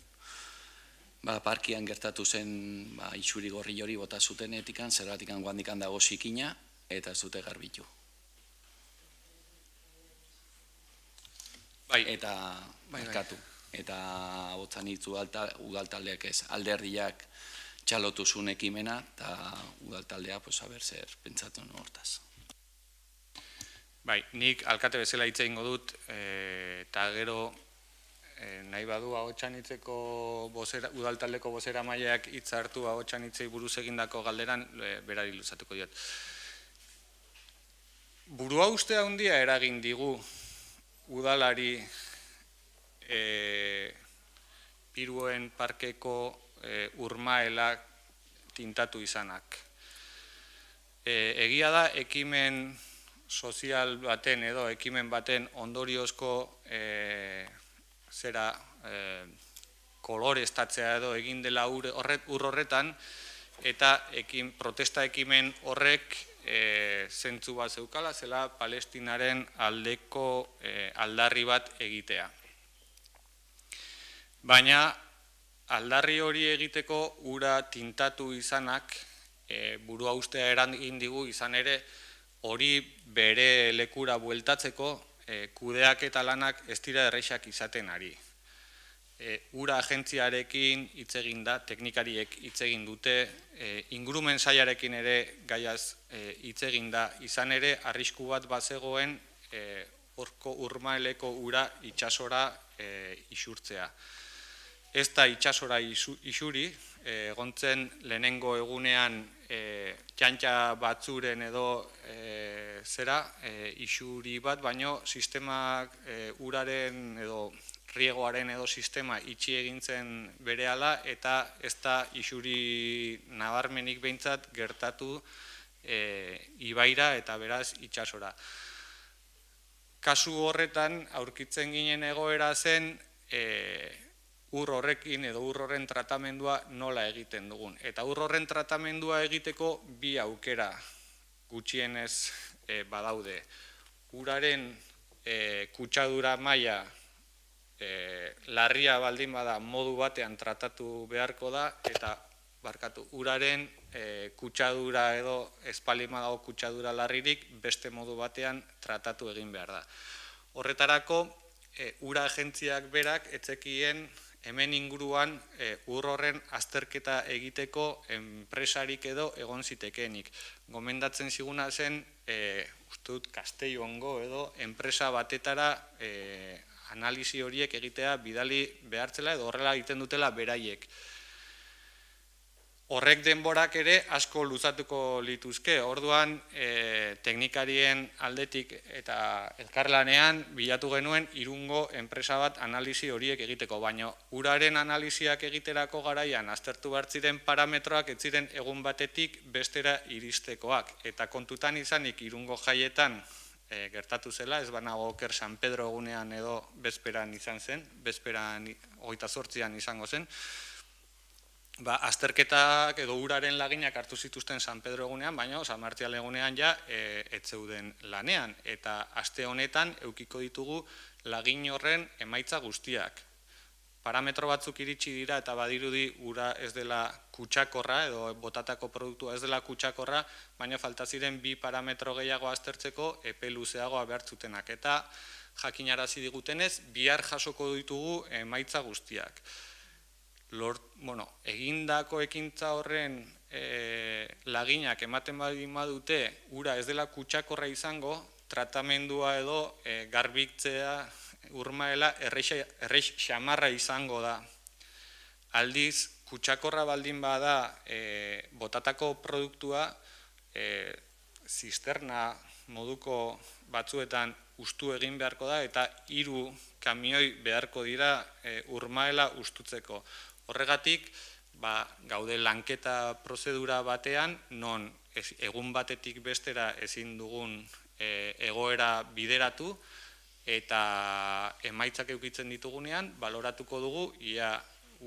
Speaker 2: parkian gertatu zen isuri gorri hori bota zutenetikan, zerbatikan guandikan dago zikina, eta ez dute garbitu. Eta merkatu. Eta botzan hitzu udaltaldeak ez, alderdiak txalotu zuen ekimena, eta udaltaldea, haber zer pentsatu hortaz.
Speaker 1: Nik alkate bezala hitz egingo dut, eta gero nahi badu Ahotsa-Anitzeko udaltaldeko bozeramaileak hitz hartu Ahotsa-Anitzei buruz egindako galderan, berari luzatuko diot. Burua uste handia eragin digu udalari Piruen parkeko urmaela tintatu izanak. Egia da, ekimen sozial baten edo ekimen baten ondoriozko koloreztatzea edo egin dela ur horretan, eta protesta ekimen horrek zentzu bat zeukala, zela Palestinaren aldeko aldarri bat egitea. Baina aldarri hori egiteko ura tintatu izanak burua ustea eragin digu, izan ere hori bere lekura bueltatzeko kudeaketa lanak ez dira errexak izaten ari. Ura agentziarekin hitz egin da, teknikariek hitz egin dute, ingurumen sailarekin ere gaiaz hitz egin da, izan ere arrisku bat bazegoen horko urmaeleko ura itsasora isurtzea. Ez da itsasora isuri, egontzen lehenengo egunean txantxa batzuren edo isuri bat, baino sistemak uraren edo riegoaren edo sistema itxi egintzen berehala, eta ez da isuri nabarmenik behintzat gertatu ibaira eta beraz itsasora. Kasu horretan aurkitzen ginen egoera zen ur horrekin edo ur horren tratamendua nola egiten dugun. Eta ur horren tratamendua egiteko bi aukera gutxienez badaude. Uraren kutsadura maila larria baldin bada modu batean tratatu beharko da, eta uraren kutsadura edo espalin badago kutsadura larririk beste modu batean tratatu egin behar da. Horretarako, ura agentziak berak etzekien hemen inguruan ur horren azterketa egiteko enpresarik edo egon zitekeenik. Gomendatzen ziguna zen, uste dut, Castellongo edo enpresa batetara analisi horiek egitea bidali behartzela edo horrela egiten dutela beraiek. Horrek denborak ere asko luzatuko lituzke. Orduan, teknikarien aldetik eta elkarlanean bilatu genuen Irungo enpresa bat analisi horiek egiteko, baina uraren analisiak egiterako garaian aztertu behar ziren parametroak ez ziren egun batetik bestera iristekoak. Eta kontutan izanik Irungo jaietan gertatu zela, ez banago oker San Pedro egunean edo bezperan izan zen, bezperan 28an izango zen, azterketak edo uraren laginak hartu zituzten San Pedro egunean, baina San Martial egunean ja ez zeuden lanean. Eta aste honetan eukiko ditugu lagin horren emaitza guztiak. Parametro batzuk iritsi dira eta badirudi ura ez dela kutsakorra edo botatako produktua ez dela kutsakorra, baina falta ziren bi parametro gehiago aztertzeko epe luzeagoa behartzutenak. Eta jakinarazi digutenez, bihar jasoko ditugu emaitza guztiak. Egindako ekintza horren laginak ematen badute ura ez dela kutsakorra izango, tratamendua edo garbitzea urmaela errex xamarra izango da. Aldiz, kutsakorra baldin bada botatako produktua zisterna moduko batzuetan ustu egin beharko da eta 3 kamioi beharko dira urmaela ustutzeko. Horregatik, gaude lanketa prozedura batean, non egun batetik bestera ezin dugun egoera bideratu, eta emaitzak eukitzen ditugunean, baloratuko dugu, ia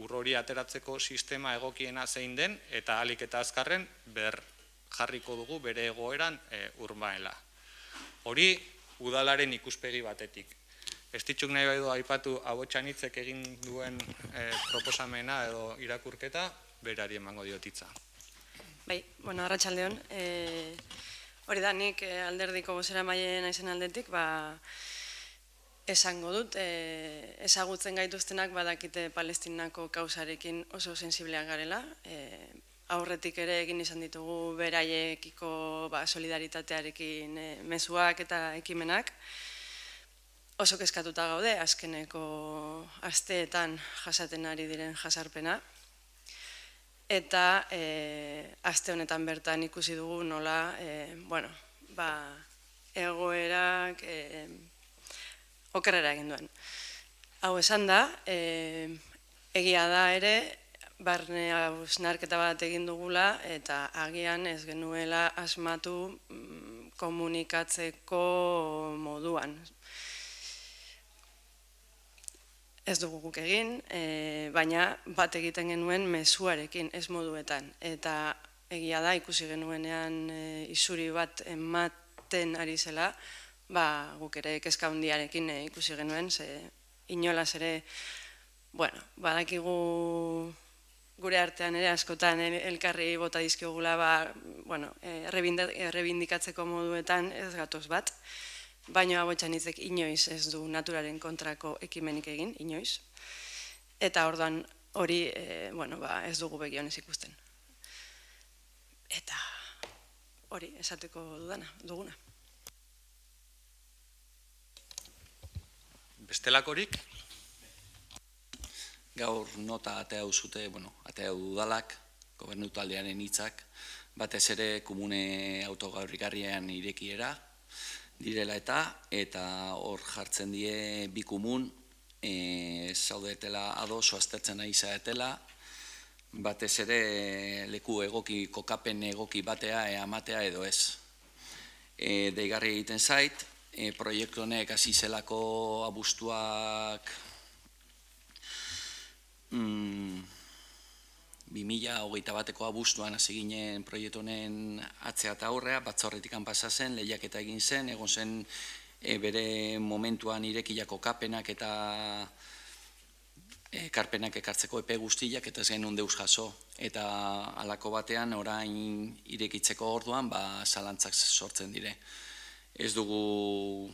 Speaker 1: ur hori ateratzeko sistema egokiena zein den, eta ahalik eta azkarren jarriko dugu bere egoeran urmaela. Hori udalaren ikuspegi batetik. Ez ditxuk nahi baidu aipatu Ahotsa-Anitzek egin duen proposamena edo irakurketa, berari emango diotitza.
Speaker 5: Bai, arratsaldeon. Hori da, nik alderdiko bozeramaile naizen aldetik, esango dut, ezagutzen gaituztenak badakite Palestinako kausarekin oso sensibleak garela. Aurretik ere egin izan ditugu beraiekiko solidaritatearekin mezuak eta ekimenak. oso kezkatuta gaude azkeneko asteetan jasaten ari diren jasarpena. Eta aste honetan bertan ikusi dugu nola, egoerak okerrera egin duen. Hau esan da, egia da ere, barne hausnarketa bat egin dugula eta agian ez genuela asmatu komunikatzeko moduan. Ez dugu guk egin, baina bat egiten genuen mezuarekin, ez moduetan. Eta egia da, ikusi genuenean isuri bat ematen ari zela, guk ere kezka handiarekin ikusi genuen, ze inolaz ere, badakigu gure artean ere askotan elkarri bota dizkiogula, errebindikatzeko moduetan ez gatoz bat, baina Abotxanitzek inoiz ez du naturaren kontrako ekimenik egin, inoiz. Eta orduan hori ez dugu begionez ikusten. Eta hori esateko duguna.
Speaker 1: Bestelakorik?
Speaker 2: Gaur nota atea uzute, atea udalak, gobernu taldearen hitzak, batez ere komune autogaurrigarrian irekiera direla eta hor jartzen die bi komun zaudetela ados aztertzen ari zaetela, batez ere leku egoki, kokapen egoki batea ematea edo ez. Deigarri egiten zait, proiektu honek hasi zelako abuztuak 2021ko abuztuan hasi ginen proiektu honen atzea eta aurrea, batzorretik pasa zen, lehiaketa egin zen, egon zen bere momentuan irekilako kapenak eta ekarpenak ekartzeko epe guztiak eta ez genuen deus jaso. Eta halako batean orain irekitzeko orduan zalantzak sortzen dire. Ez dugu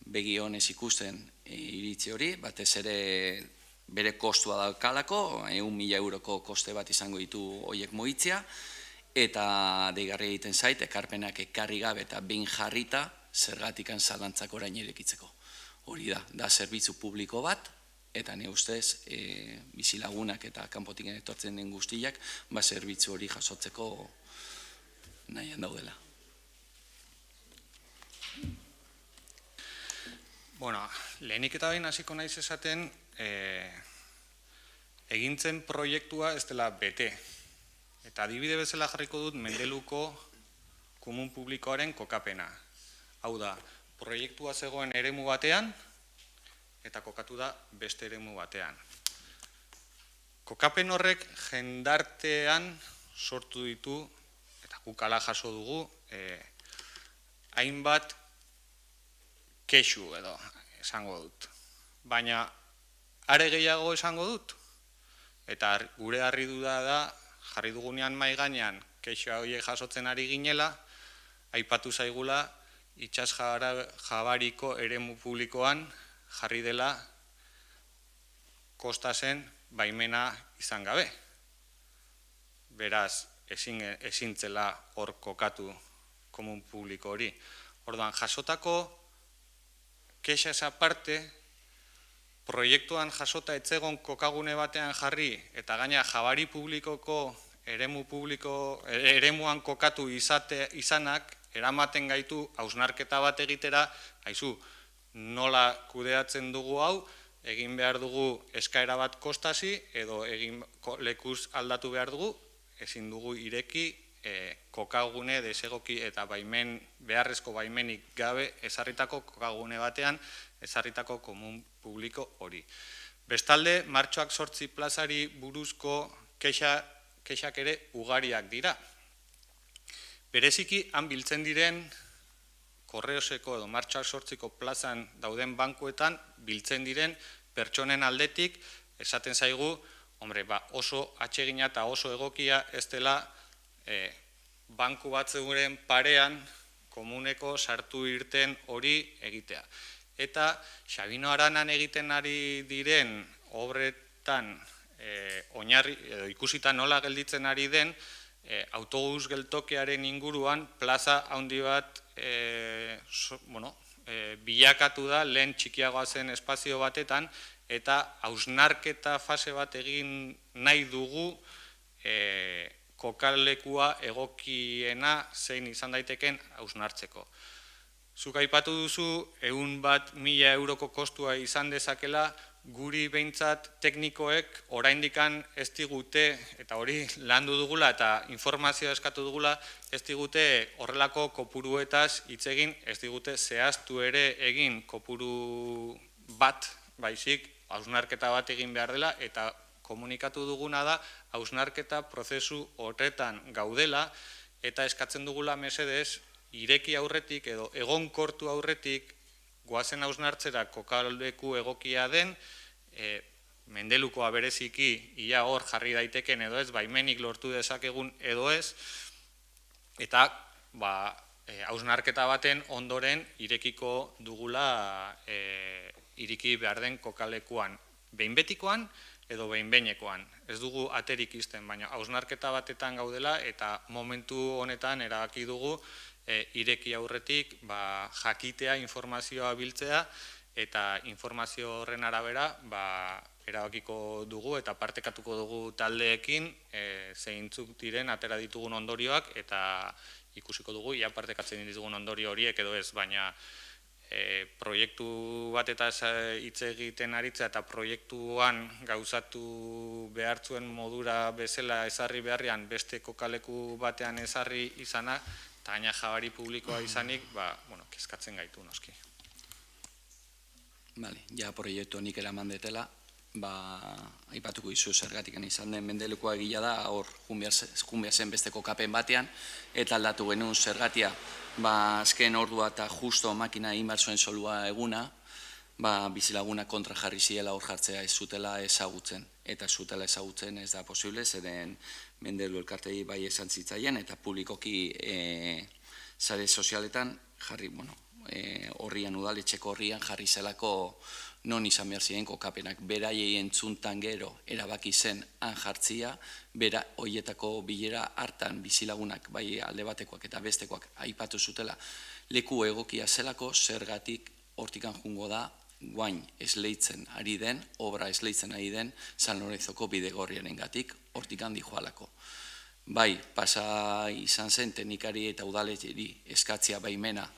Speaker 2: begi honez ikusten iritzi hori, batez ere bere kostua daukalako, 1.000 euroko koste bat izango ditu horiek mugitzea, eta deigarri egiten zait, ekarpenak ekarri gabe eta behin jarrita, zergatikan zalantzak orain irekitzeko. Hori da zerbitzu publiko bat, eta ne ustez, bizilagunak eta kanpotik etortzen den guztiak, zerbitzu hori jasotzeko nahian daudela.
Speaker 1: Lehenik eta behin hasiko naiz esaten, egintzen proiektua ez dela bete. Eta adibide bezala jarriko dut Mendeluko komun publikoaren kokapena. Hau da, proiektua zegoen eremu batean, eta kokatu da beste eremu batean. Kokapen horrek jendartean sortu ditu, eta guk hala jaso dugu, hainbat kexu edo esango dut. Baina are gehiago esango dut, eta gure harridura da, jarri dugunean mahai gainean kexua horiek jasotzen ari ginela, aipatu zaigula itsas jabariko eremu publikoan jarri dela kostasen baimena izan gabe. Beraz, ezin zela hor kokatu komun publiko hori. Orduan, jasotako kexaz aparte, proiektuan jasota etzegon kokagune batean jarri, eta gaina jabari publikoko eremuan kokatu izanak, eramaten gaitu hausnarketa bat egitera, haizu, nola kudeatzen dugu hau, egin behar dugu eskaera bat kostasi, edo lekuz aldatu behar dugu, ezin dugu ireki kokagune desegoki eta beharrezko baimenik gabe ezarritako kokagune batean, ezarritako komun publiko hori. Bestalde, martxoak 8 plazari buruzko kexak ere ugariak dira. Bereziki, han biltzen diren Korreoseko edo martxoak 8ko plazan dauden bankuetan biltzen diren pertsonen aldetik esaten zaigu, oso atsegina eta oso egokia ez dela banku batzeuren parean komuneko sartu irten hori egitea. Eta Sabino Aranan egiten ari diren obretan oinarri edo ikusita nola gelditzen ari den autobus geltokearen inguruan plaza handi bat bilakatu da lehen txikiagoa zen espazio batetan, eta hausnarketa fase bat egin nahi dugu kokalekua egokiena zein izan daiteken hausnartzeko. Zuk aipatu duzu, 100.000 euroko kostua izan dezakela, guri behintzat teknikoek oraindikan ez digute, eta hori landu dugula eta informazioa eskatu dugula, ez digute horrelako kopuruetaz hitz egin, ez digute zehaztu ere egin kopuru bat, baizik, hausnarketa bat egin behar dela, eta komunikatu duguna da, hausnarketa prozesu horretan gaudela, eta eskatzen dugula mesedez, ireki aurretik edo egonkortu aurretik, goazen hausnartzera kokaleku egokia den, mendelukoa bereziki ia hor jarri daiteken edo ez, baimenik lortu dezakegun edo ez, eta hausnarketa baten ondoren irekiko dugula iriki behar den kokalekuan, behin betikoan edo behin behinekoan. Ez dugu aterik izten, baina hausnarketa batetan gaudela eta momentu honetan erabaki dugu ireki aurretik jakitea, informazioa biltzea, eta informazio horren arabera erabakiko dugu eta partekatuko dugu taldeekin zeintzuk diren atera ditugun ondorioak, eta ikusiko dugu, ia partekatzen ditugun ondorio horiek edo ez, baina proiektu bat eta hitz egiten aritza eta proiektuan gauzatu behartzuen modura bezala ezarri beharrean beste kokaleku batean ezarri izana, eta gaina jabari publikoa izanik, kezkatzen gaitu noski.
Speaker 2: Ja proiektu honik eraman detela, aipatuko izu zergatik izan den mendelukoa egila da, hor junbia zen beste kokapen batean, eta aldatu genuen zergatia, azken ordua eta justo makina egin behar zuen solua eguna, bizilaguna kontra jarri ziela hor jartzea ez zutela ezagutzen, eta zutela ezagutzen ez da posible, zeden mendelu elkartei bai esan zitzaien, eta publikoki sare sozialetan jarri, horrian udaletxeko horrian jarri zelako non izan behar ziren kokapenak. Beraiei entzuntan gero erabaki zen han jartzia, bera hoietako bilera hartan bizilagunak, bai alde batekoak eta bestekoak aipatu zutela leku egokia zelako, zergatik hortikan jungo da guain esleitzen ari den, obra esleitzen ari den San Lorenzoko bidegorriaren gatik, hortikan dijoalako. Bai, pasa izan zen teknikari eta udaletxeri eskatzia baimena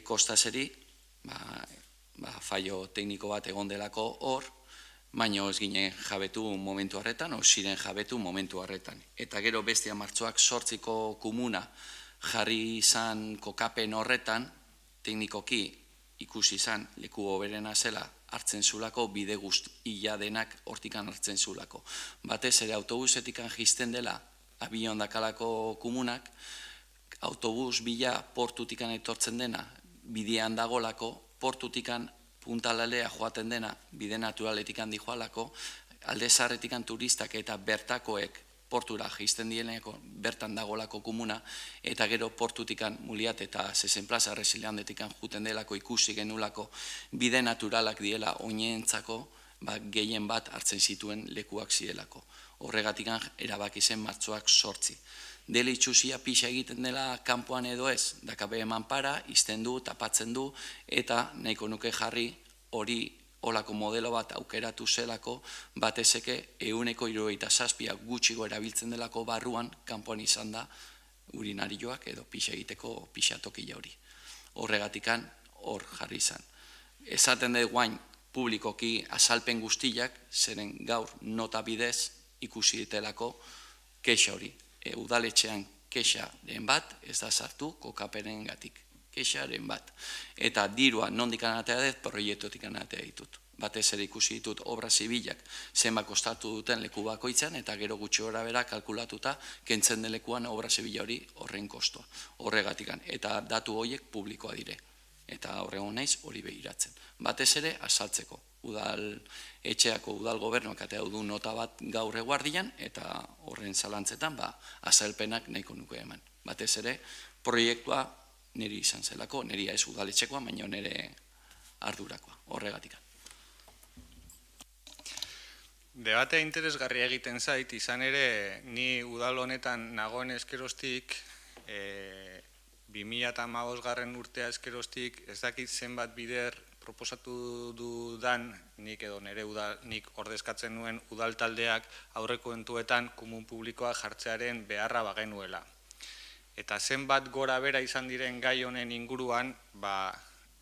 Speaker 2: kostaseri, fallo tekniko bat egon delako hor, baina ez ginen jabetu momentu horretan, ziren jabetu momentu horretan. Eta gero bestia martxoak 8ko komuna jarri izan kokapen horretan, teknikoki ikusi izan leku hoberena zela hartzen zulako, bide guztia denak hortikan hartzen zulako. Batez ere autobusetikan jisten dela abion dakalako komunak, autobus bila portutikan etortzen dena bidean dagolako, portutikan puntalalea joaten dena bide naturaletikan dijoalako, alde zaharretikan turistak eta bertakoek portura jisten dieneko bertan dagolako komuna, eta gero portutikan Muliat eta Zezen plaza Resiliandetikan juten delako ikusi genulako bide naturalak diela oinentzako gehien bat hartzen zituen lekuak zielako. Horregatikan erabaki zen martxoak 8. Dele itxusia pixa egiten dela kanpoan edo ez, dakabe eman para, izten du, tapatzen du, eta nahiko nuke jarri hori olako modelo bat aukeratu zelako, batezeke 177 gutxigo erabiltzen delako barruan, kanpoan izan da urinarioak edo pixa egiteko pixatokila hori. Horregatikan hor jarri izan. Esaten dut guain publikoki azalpen guztiak, zeren gaur nota bidez ikusi ditelako kexa hori. Udaletxean kexaren bat ez da sartu kokapenen gatik. Kexaren bat. Eta dirua nondik anatea dut, proiektutik anatea ditut. Batez ere ikusi ditut obra zibilak zenbat kostatu duten leku bakoitzan, eta gero gutxi gora bera kalkulatuta kentzen den lekuan obra zibila hori horren kostoa. Horregatikan. Eta datu horiek publikoa dire. Eta horregon naiz hori behiratzen. Batez ere azaltzeko. Etxeako udal gobernuak atea du nota bat gaur eguardian, eta horren zalantzetan azalpenak nahiko nuke eman. Batez ere, proiektua niri izan zelako, niria ez udaletxekoa, baina nire ardurakoa, horregatik.
Speaker 1: Debatea interesgarria egiten zait, izan ere, ni udal honetan nagoen eskerostik 2015 urtea eskerostik ez dakit zenbat bider proposatu dudan nik edo nik ordezkatzen nuen udaltaldeak aurrekontuetan komun publikoa jartzearen beharra bagenuela. Eta zenbat gora bera izan diren gai honen inguruan,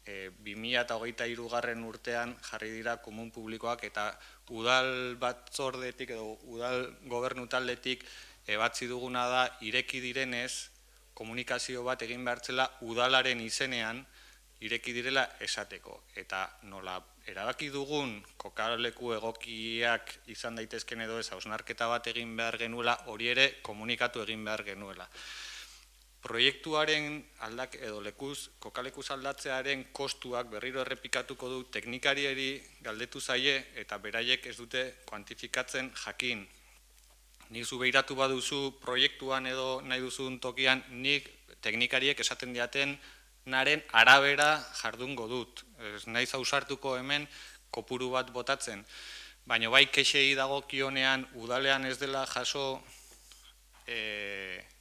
Speaker 1: 2023 urtean jarri dira komun publikoak eta udal batzordetik edo udal gobernu taldetik ebatzi duguna da ireki direnez komunikazio bat egin behartzela udalaren izenean ireki direla esateko. Eta nola erabaki dugun kokaleku egokiak izan daitezken edo ez hausnarketa bat egin behar genuela, hori ere komunikatu egin behar genuela. Proiektuaren kokalekuz aldatzearen kostuak berriro errepikatuko du teknikariari galdetu zaie eta beraiek ez dute kuantifikatzen jakin. Nik zu behiratu baduzu proiektuan edo nahi duzun tokian, nik teknikariek esaten diaten naren arabera jardungo dut. Ez naiz ausartuko hemen kopuru bat botatzen, baina bai kexei dagokionean udalean ez dela jaso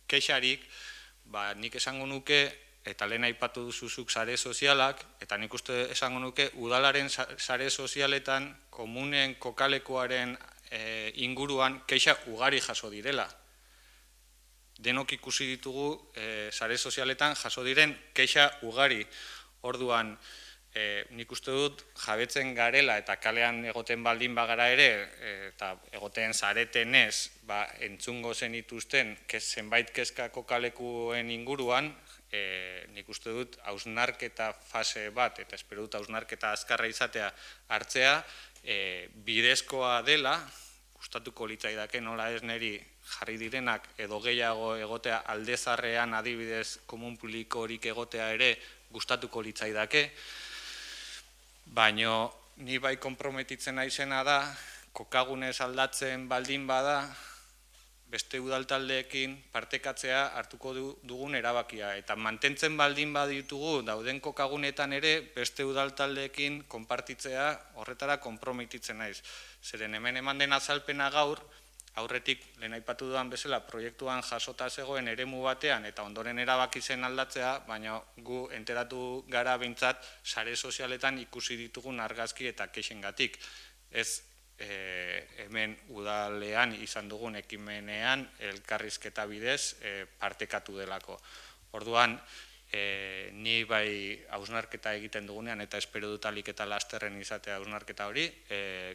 Speaker 1: kexarik, nik esango nuke, eta lehen aipatu duzuzuk sare sozialak, eta nik uste esango nuke udalaren sare sozialetan komunen kokalekuaren inguruan kexa ugari jaso direla. Denok ikusi ditugu sare sozialetan jaso diren kexa ugari. Orduan, nik uste dut jabetzen garela eta kalean egoten baldin bagara ere, eta egoten zaretenez entzungo zenituzten zenbait kezka kokalekuen inguruan, nik uste dut hausnarketa fase bat, eta espero dut hausnarketa azkarra izatea hartzea, bidezkoa dela, gustatuko litzaidake nola ez niri jarri direnak edo gehiago egotea aldezarrean adibidez komun publikorik egotea ere gustatuko litzaidake, baina ni bai konprometitzen naizena da, kokagunez aldatzen baldin bada, beste udaltaldeekin partekatzea hartuko dugun erabakia. Eta mantentzen baldin baditugu dauden kokagunetan ere, beste udaltaldeekin konpartitzea horretara konprometitzen naiz. Zeren hemen eman den azalpena gaur, aurretik lehen aipatu dudan bezala proiektuan jasota zegoen eremu batean eta ondoren erabaki zen aldatzea, baina gu enteratu gara behintzat sare sozialetan ikusi ditugun argazki eta kexengatik. Ez hemen udalean izan dugun ekimenean elkarrizketa bidez partekatu delako. Orduan, ni bai hausnarketa egiten dugunean eta espero dut alik eta lasterren izatea hausnarketa hori,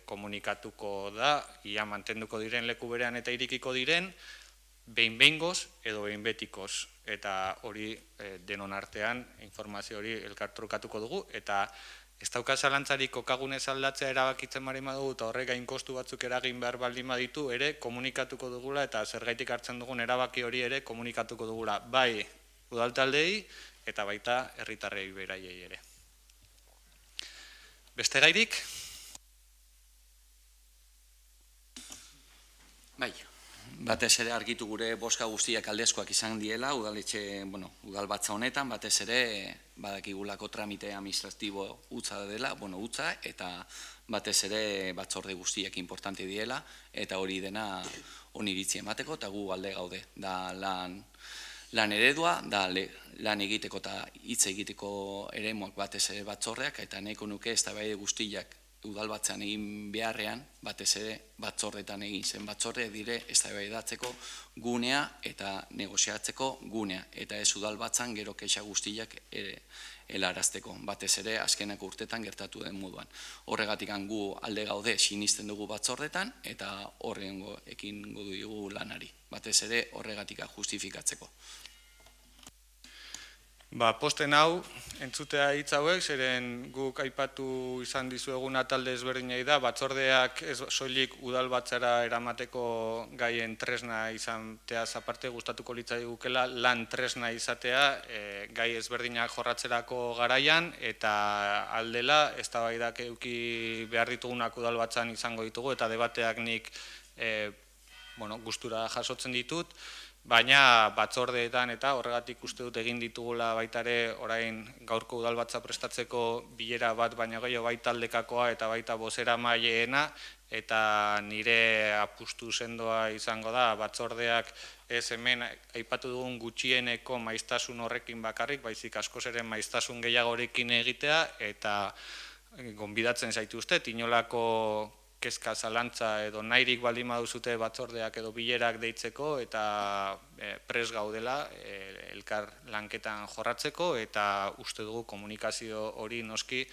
Speaker 1: komunikatuko da, ia mantenduko diren leku berean eta irikiko diren, behin-behingoz edo behin-betikoz. Eta hori denon artean informazio hori elkartrukatuko dugu, eta ez dauka zalantzarik kokagunez aldatzea erabakitzen marima dugu eta horrek gain kostu batzuk eragin behar baldin baditu ere komunikatuko dugula eta zergaitik hartzen dugun erabaki hori ere komunikatuko dugula. Bai udaltaldei eta baita herritarrei beraiei ere. Beste gairik?
Speaker 2: Bai, batez ere argitu gure boska guztiak aldezkoak izan diela, udalbatza honetan, batez ere badakigulako tramite administratibo hutsa dela, hutsa, eta batez ere batzorde guztiak importante diela, eta hori dena oniritzi emateko, eta gu alde gaude, da lan eredua, da lan egiteko eta hitz egiteko eremuak batez ere batzordeak, eta nahiko nuke eztabaide guztiak udalbatzean egin beharrean, batez ere batzordetan egin zen. Batzordeak dire eztabaidatzeko gunea eta negoziatzeko gunea, eta ez udalbatzan gero kexa guztiak helarazteko, batez ere azkenak urtetan gertatu den moduan. Horregatik gu alde gaude sinisten dugu batzordetan, eta horrengo ekingo dugu lanari, batez ere horregatik justifikatzeko.
Speaker 1: Posten hau, entzutea hitz hauek, zeren guk aipatu izan dizueguna talde ezberdinei da, batzordeak ez soilik udalbatzara eramateko gaien tresna izatea aparte gustatuko litzaigukela lan tresna izatea gai ezberdinak jorratzerako garaian eta aldela eztabaidak eduki behar ditugunak udalbatzan izango ditugu eta debateak nik gustura jasotzen ditut. Baina batzordeetan eta horregatik uste dut egin ditugula baitare orain gaurko udalbatza prestatzeko bilera bat baina gehiago baita aldekakoa eta baita bozera maileena eta nire apustu sendoa izango da batzordeak ez hemen aipatu dugun gutxieneko maiztasun horrekin bakarrik, baizik askoz ere maiztasun gehiagorekin egitea, eta gonbidatzen zaituztet, inolako kezka zalantza edo nahirik baldin baduzute batzordeak edo bilerak deitzeko, eta pres gaudela elkar lanketan jorratzeko, eta uste dugu komunikazio hori noski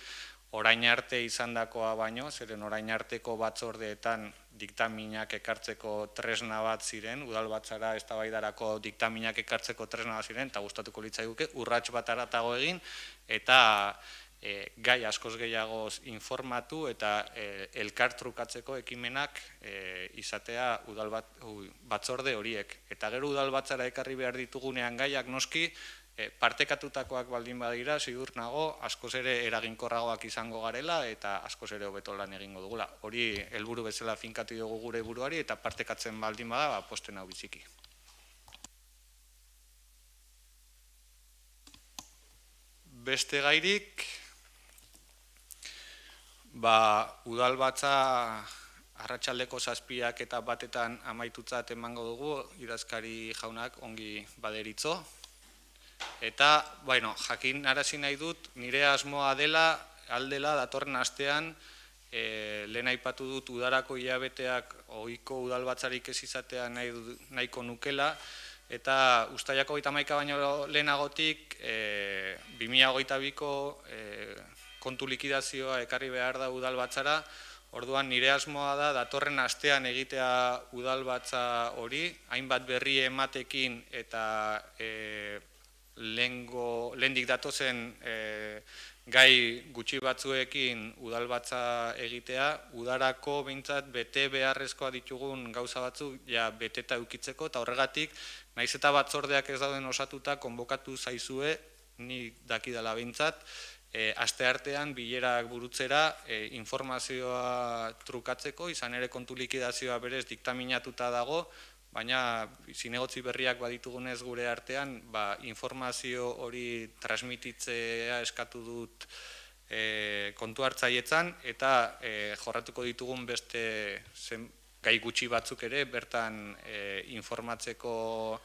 Speaker 1: orain arte izandakoa baino, zeren orain arteko batzordeetan diktaminak ekartzeko tresna bat ziren, udalbatzara eztabaidarako diktaminak ekartzeko tresna bat ziren, eta gustatuko litzaiguke urrats bat haratago egin, eta gai askoz gehiago informatu eta elkar trukatzeko ekimenak izatea batzorde horiek. Eta gero udalbatzara ekarri behar ditugunean gaiak noski, partekatutakoak baldin badira, ziur nago, askoz ere eraginkorragoak izango garela eta askoz ere hobeto lan egingo dugula. Hori helburu bezala finkatu dugu gure buruari eta partekatzen baldin bada, posten hau biziki. Beste gairik, udalbatza arratsaldeko 7 eta 1 amaitutzat emango dugu, idazkari jaunak ongi baderitzo. Eta, jakin arazi nahi dut, nire asmoa aldela datorren astean, lehen aipatu dut udarako hilabeteak ohiko udalbatzarik ez izatea nahiko nukela, eta uztailako 31 baino lehenagotik 2022ko kontu likidazioa ekarri behar da udalbatzara, orduan nire asmoa da datorren astean egitea udalbatza hori, hainbat berri ematekin eta lehendik datozen gai gutxi batzuekin udalbatza egitea, udarako behintzat bete beharrezkoa ditugun gauza batzuk beteta eukitzeko, eta horregatik, nahiz eta batzordeak ez dauden osatuta, konbokatu zaizue, ni dakidala behintzat, asteartean bilerak burutzera informazioa trukatzeko, izan ere kontu likidazioa berez diktaminatuta dago, baina zinegotzi berriak baditugunez gure artean, informazio hori transmititzea eskatu dut kontu hartzaietan, eta jorratuko ditugun beste gai gutxi batzuk ere, bertan informatzeko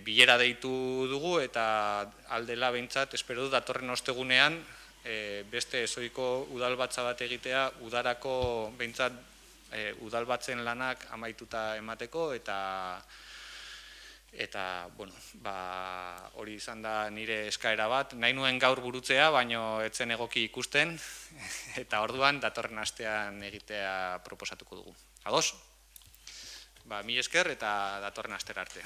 Speaker 1: bilera deitu dugu, eta aldela behintzat, espero dut datorren ostegunean, beste ezoiko udalbatza bat egitea, udarako behintzat udalbatzen lanak amaituta emateko, eta hori izan da nire eskaera bat. Nahi nuen gaur burutzea, baino etzen egoki ikusten, eta orduan datorren astean egitea proposatuko dugu. Ados? Mila esker eta datorren astera arte.